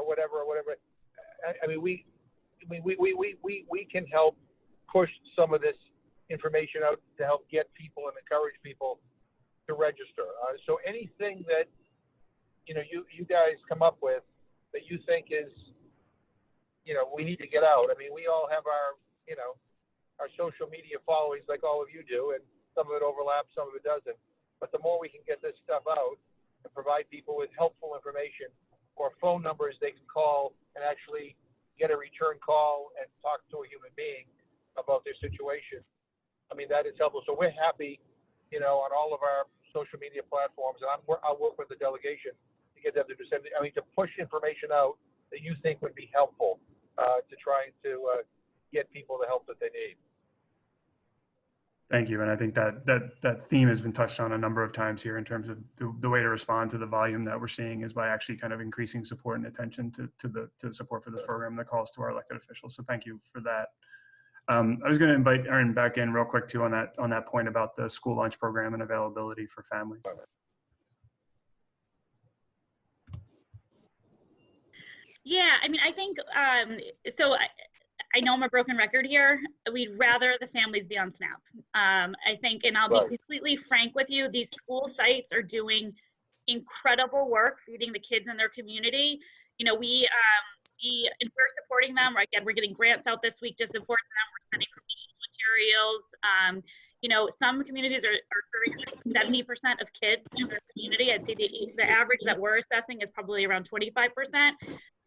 whatever. I mean, we can help push some of this information out to help get people and encourage people to register. So anything that, you know, you guys come up with that you think is, you know, we need to get out. I mean, we all have our, you know, our social media followings like all of you do, and some of it overlaps, some of it doesn't. But the more we can get this stuff out and provide people with helpful information or phone numbers they can call and actually get a return call and talk to a human being about their situation, I mean, that is helpful. So we're happy, you know, on all of our social media platforms, and I'll work with the delegation to get them to do something. I mean, to push information out that you think would be helpful to try to get people the help that they need. Thank you. And I think that theme has been touched on a number of times here in terms of the way to respond to the volume that we're seeing is by actually kind of increasing support and attention to the support for this program that calls to our elected officials. So thank you for that. I was going to invite Erin back in real quick too on that point about the school lunch program and availability for families. Yeah, I mean, I think, so I know I'm a broken record here. We'd rather the families be on SNAP. I think, and I'll be completely frank with you, these school sites are doing incredible work feeding the kids in their community. You know, we're supporting them. Again, we're getting grants out this week to support them. We're sending promotional materials. You know, some communities are serving 70% of kids in their community. I'd say the average that we're assessing is probably around 25%.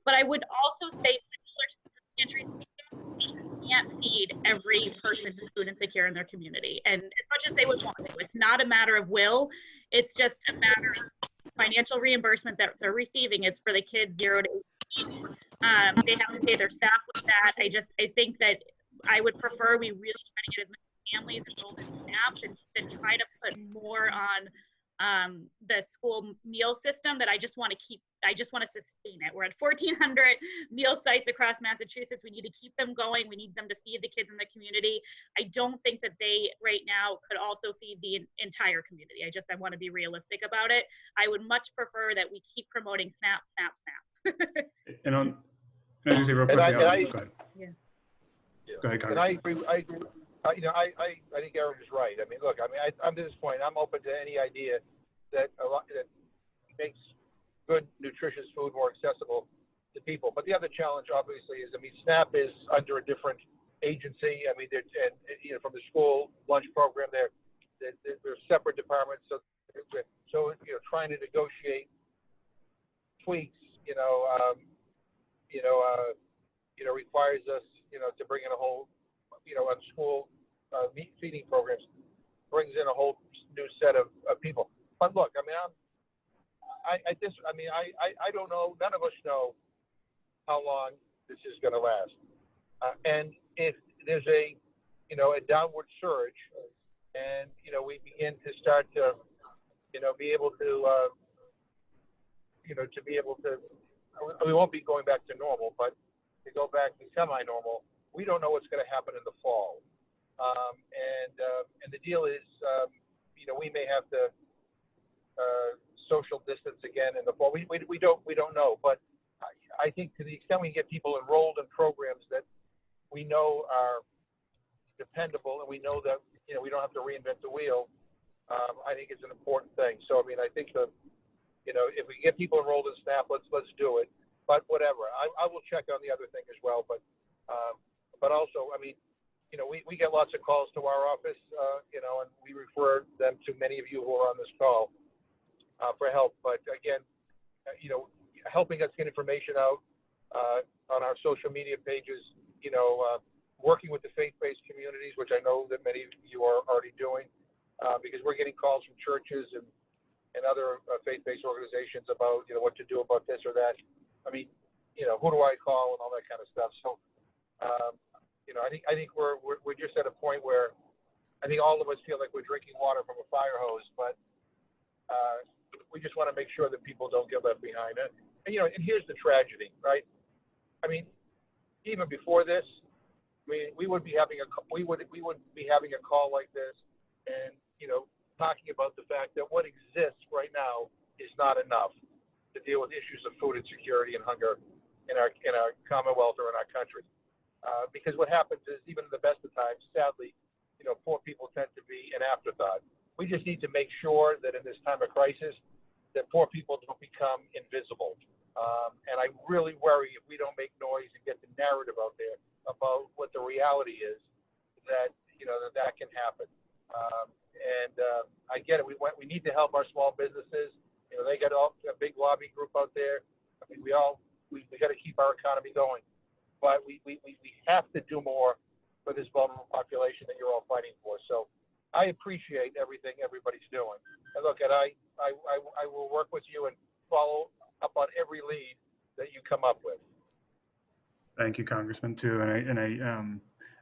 But I would also say similar to the pantry system, we can't feed every person who's food insecure in their community. And as much as they would want to, it's not a matter of will. It's just a matter of financial reimbursement that they're receiving is for the kids 0 to 18. They have to pay their staff with that. I think that I would prefer we really try to get as many families enrolled in SNAP than try to put more on the school meal system that I just want to sustain it. We're at 1,400 meal sites across Massachusetts. We need to keep them going. We need them to feed the kids in the community. I don't think that they right now could also feed the entire community. I want to be realistic about it. I would much prefer that we keep promoting SNAP, SNAP, SNAP. And can I just say real quickly? Go ahead. Yeah. Go ahead, Congressman. And I agree. You know, I think Erin is right. I mean, look, I'm to this point, I'm open to any idea that makes good, nutritious food more accessible to people. But the other challenge, obviously, is, I mean, SNAP is under a different agency. I mean, you know, from the school lunch program, they're separate departments. So you know, trying to negotiate tweaks, requires us, you know, to bring in a whole, you know, on school meat feeding programs, brings in a whole new set of people. But look, I mean, I don't know. None of us know how long this is going to last. And if there's a downward surge, and you know, we begin to start to, you know, be able to, we won't be going back to normal, but to go back to semi-normal, we don't know what's going to happen in the fall. And the deal is, you know, we may have to social distance again in the fall. We don't know, but I think to the extent we can get people enrolled in programs that we know are dependable and we know that, you know, we don't have to reinvent the wheel, I think it's an important thing. So, I mean, I think you know, if we get people enrolled in SNAP, let's do it. But whatever, I will check on the other thing as well. But also, I mean, you know, we get lots of calls to our office, you know, and we refer them to many of you who are on this call for help. But again, you know, helping us get information out on our social media pages, you know, working with the faith-based communities, which I know that many of you are already doing, because we're getting calls from churches and other faith-based organizations about, you know, what to do about this or that. I mean, you know, who do I call and all that kind of stuff. So, you know, I think we're just at a point where I think all of us feel like we're drinking water from a fire hose, but we just want to make sure that people don't get left behind. And here's the tragedy, right? I mean, even before this, we would be having a call like this, and talking about the fact that what exists right now is not enough to deal with issues of food insecurity and hunger in our Commonwealth or in our country. Because what happens is, even in the best of times, sadly, poor people tend to be an afterthought. We just need to make sure that in this time of crisis, that poor people don't become invisible. And I really worry if we don't make noise and get the narrative out there about what the reality is, that that can happen. I get it. We need to help our small businesses. They got a big lobby group out there. I mean, we got to keep our economy going, but we have to do more for this vulnerable population that you're all fighting for. So I appreciate everything everybody's doing. And look, I will work with you and follow up on every lead that you come up with. Thank you, Congressman, too.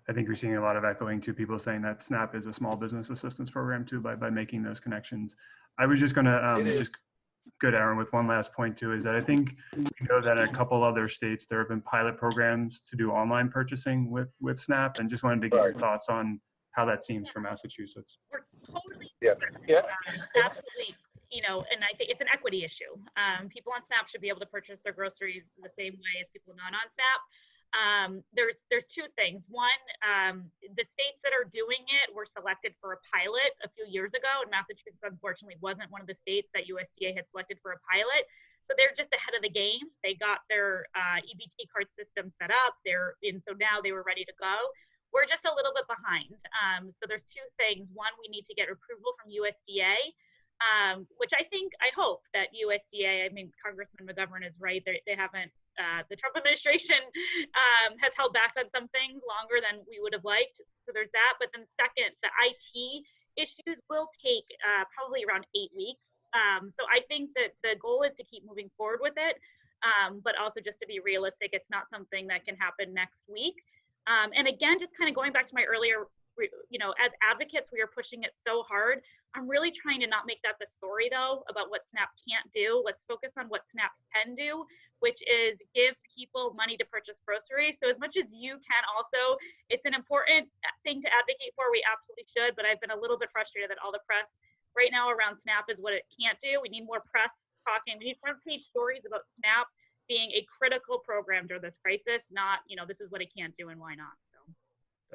I think we're seeing a lot of echoing to people saying that SNAP is a small business assistance program too, by making those connections. I was just going to just good, Aaron, with one last point too, is that I think that in a couple other states there have been pilot programs to do online purchasing with SNAP, and just wanted to get your thoughts on how that seems for Massachusetts. We're totally absolutely. And I think it's an equity issue. People on SNAP should be able to purchase their groceries the same way as people not on SNAP. There's two things. One, the states that are doing it were selected for a pilot a few years ago, and Massachusetts unfortunately wasn't one of the states that USDA had selected for a pilot. So they're just ahead of the game. They got their EBT card system set up. So now they were ready to go. We're just a little bit behind. So there's two things. One, we need to get approval from USDA, which I hope that USDA, Congressman McGovern is right. They haven't, the Trump administration has held back on some things longer than we would have liked. So there's that. But then second, the IT issues will take probably around 8 weeks. So I think that the goal is to keep moving forward with it, but also just to be realistic, it's not something that can happen next week. And again, just kind of going back to my earlier, as advocates, we are pushing it so hard. I'm really trying to not make that the story, though, about what SNAP can't do. Let's focus on what SNAP can do, which is give people money to purchase groceries. So as much as you can also, it's an important thing to advocate for. We absolutely should, but I've been a little bit frustrated that all the press right now around SNAP is what it can't do. We need more press talking. We need front page stories about SNAP being a critical program during this crisis, not, this is what it can't do and why not. So.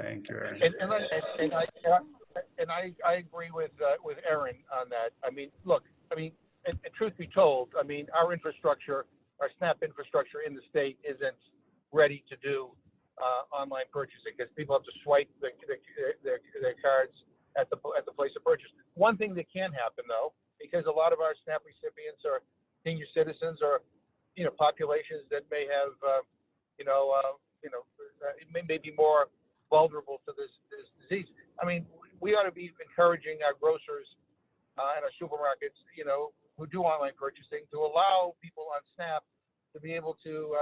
Thank you, Aaron. And I agree with Aaron on that. And truth be told, our infrastructure, our SNAP infrastructure in the state isn't ready to do online purchasing, because people have to swipe their cards at the place of purchase. One thing that can happen, though, because a lot of our SNAP recipients are senior citizens or populations that may have may be more vulnerable to this disease. We ought to be encouraging our grocers and our supermarkets, who do online purchasing, to allow people on SNAP to be able to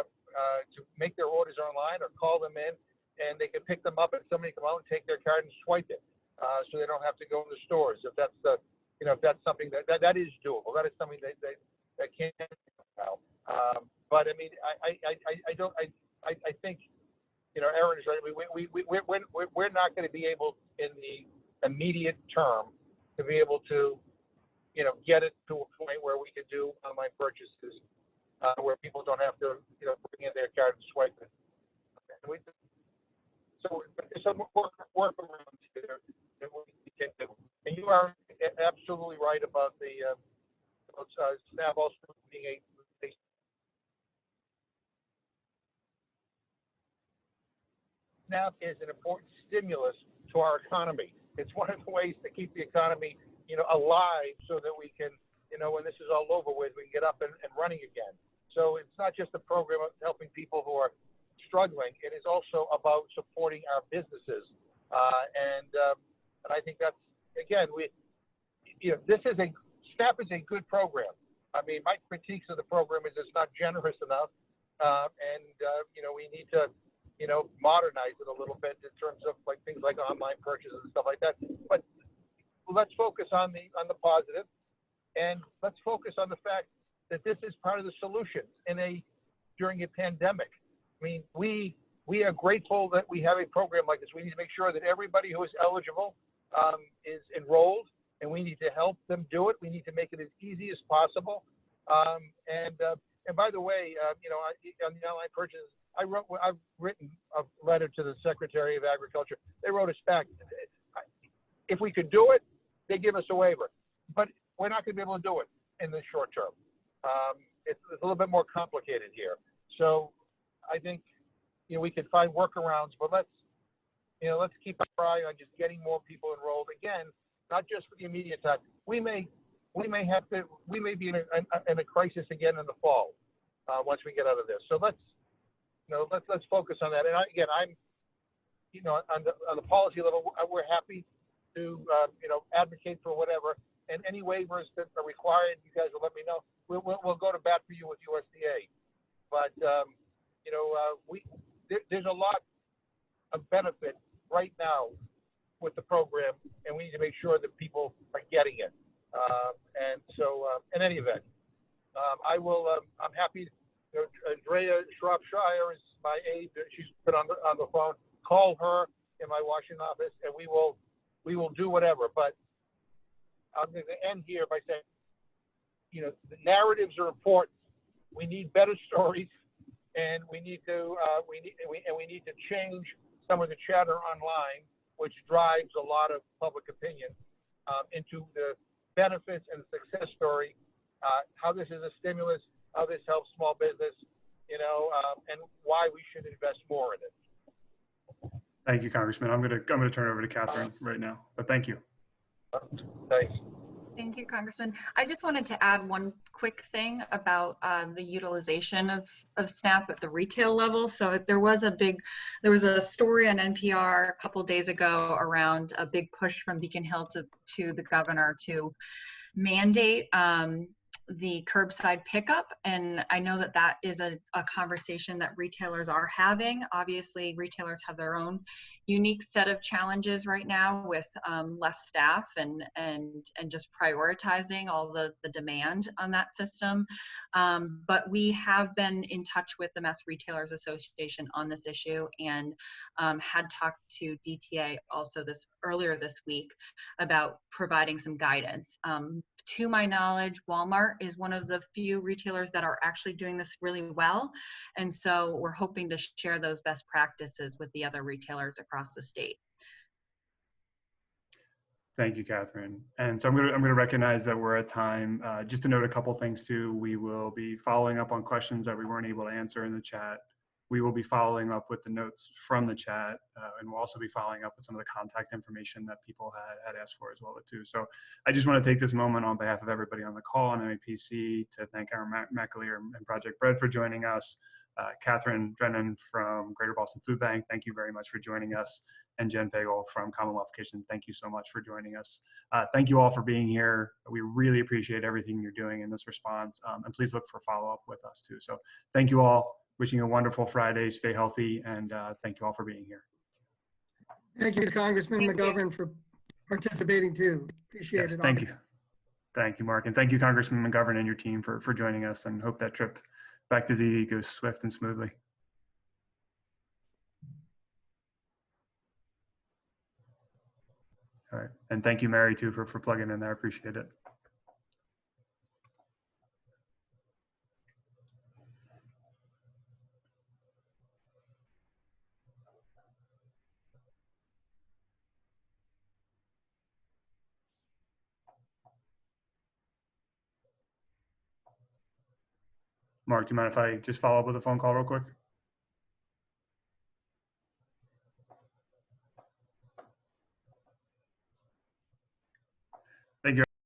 make their orders online or call them in, and they can pick them up and somebody come out and take their card and swipe it, so they don't have to go in the stores. If that's if that's something that is doable, that is something that can now. But I think Aaron is right. We're not going to be able in the immediate term to be able to get it to a point where we can do online purchases where people don't have to bring in their card and swipe it. So there's some workarounds here that we can do. And you are absolutely right about the SNAP also being a SNAP is an important stimulus to our economy. It's one of the ways to keep the economy, alive, so that we can, when this is all over with, we can get up and running again. So it's not just a program of helping people who are struggling. It is also about supporting our businesses. And I think that's, again, SNAP is a good program. My critiques of the program is it's not generous enough. We need to, modernize it a little bit in terms of things like online purchases and stuff like that. But let's focus on the positive. And let's focus on the fact that this is part of the solution during a pandemic. I mean, we are grateful that we have a program like this. We need to make sure that everybody who is eligible is enrolled, and we need to help them do it. We need to make it as easy as possible. And by the way, on the online purchases, I've written a letter to the Secretary of Agriculture. They wrote us back. If we could do it, they give us a waiver, but we're not going to be able to do it in the short term. It's a little bit more complicated here. So I think, we could find workarounds, but let's keep our eye on just getting more people enrolled. Again, not just for the immediate time. We may be in a crisis again in the fall once we get out of this. So let's focus on that. And I'm on the policy level, we're happy to advocate for whatever, and any waivers that are required, you guys will let me know. We'll go to bat for you with USDA. But there's a lot of benefit right now with the program, and we need to make sure that people are getting it. And so, in any event, I'm happy. Drea Shropshire is my aide. She's been on the phone. Call her in my Washington office, and we will do whatever. But I'm going to end here by saying, the narratives are important. We need better stories, and we need to change some of the chatter online, which drives a lot of public opinion, into the benefits and the success story, how this is a stimulus, how this helps small business, and why we should invest more in it. Thank you, Congressman. I'm gonna turn it over to Catherine right now, but thank you. Thanks. Thank you, Congressman. I just wanted to add one quick thing about the utilization of SNAP at the retail level. So there was a story on NPR a couple days ago around a big push from Beacon Hill to the governor to mandate the curbside pickup. And I know that is a conversation that retailers are having. Obviously, retailers have their own unique set of challenges right now with less staff and just prioritizing all the demand on that system. But we have been in touch with the Mass Retailers Association on this issue, and had talked to DTA also earlier this week about providing some guidance. To my knowledge, Walmart is one of the few retailers that are actually doing this really well. And so we're hoping to share those best practices with the other retailers across the state. Thank you, Catherine. And so I'm going to recognize that we're at time. Just to note a couple things too, we will be following up on questions that we weren't able to answer in the chat. We will be following up with the notes from the chat, and we'll also be following up with some of the contact information that people had asked for as well too. So I just want to take this moment on behalf of everybody on the call on MAPC to thank Aaron McAleer and Project Bread for joining us. Catherine Drennan from Greater Boston Food Bank, thank you very much for joining us. And Jen Fagel from Commonwealth Kitchen, thank you so much for joining us. Thank you all for being here. We really appreciate everything you're doing in this response. And please look for follow-up with us too. So thank you all. Wishing you a wonderful Friday. Stay healthy, and thank you all for being here. Thank you, Congressman McGovern, for participating too. Appreciate it. Thank you. Thank you, Mark. And thank you, Congressman McGovern and your team for joining us, and hope that trip back to ZE goes swift and smoothly. All right. And thank you, Mary, too, for plugging in there. I appreciate it. Mark, do you mind if I just follow up with a phone call real quick?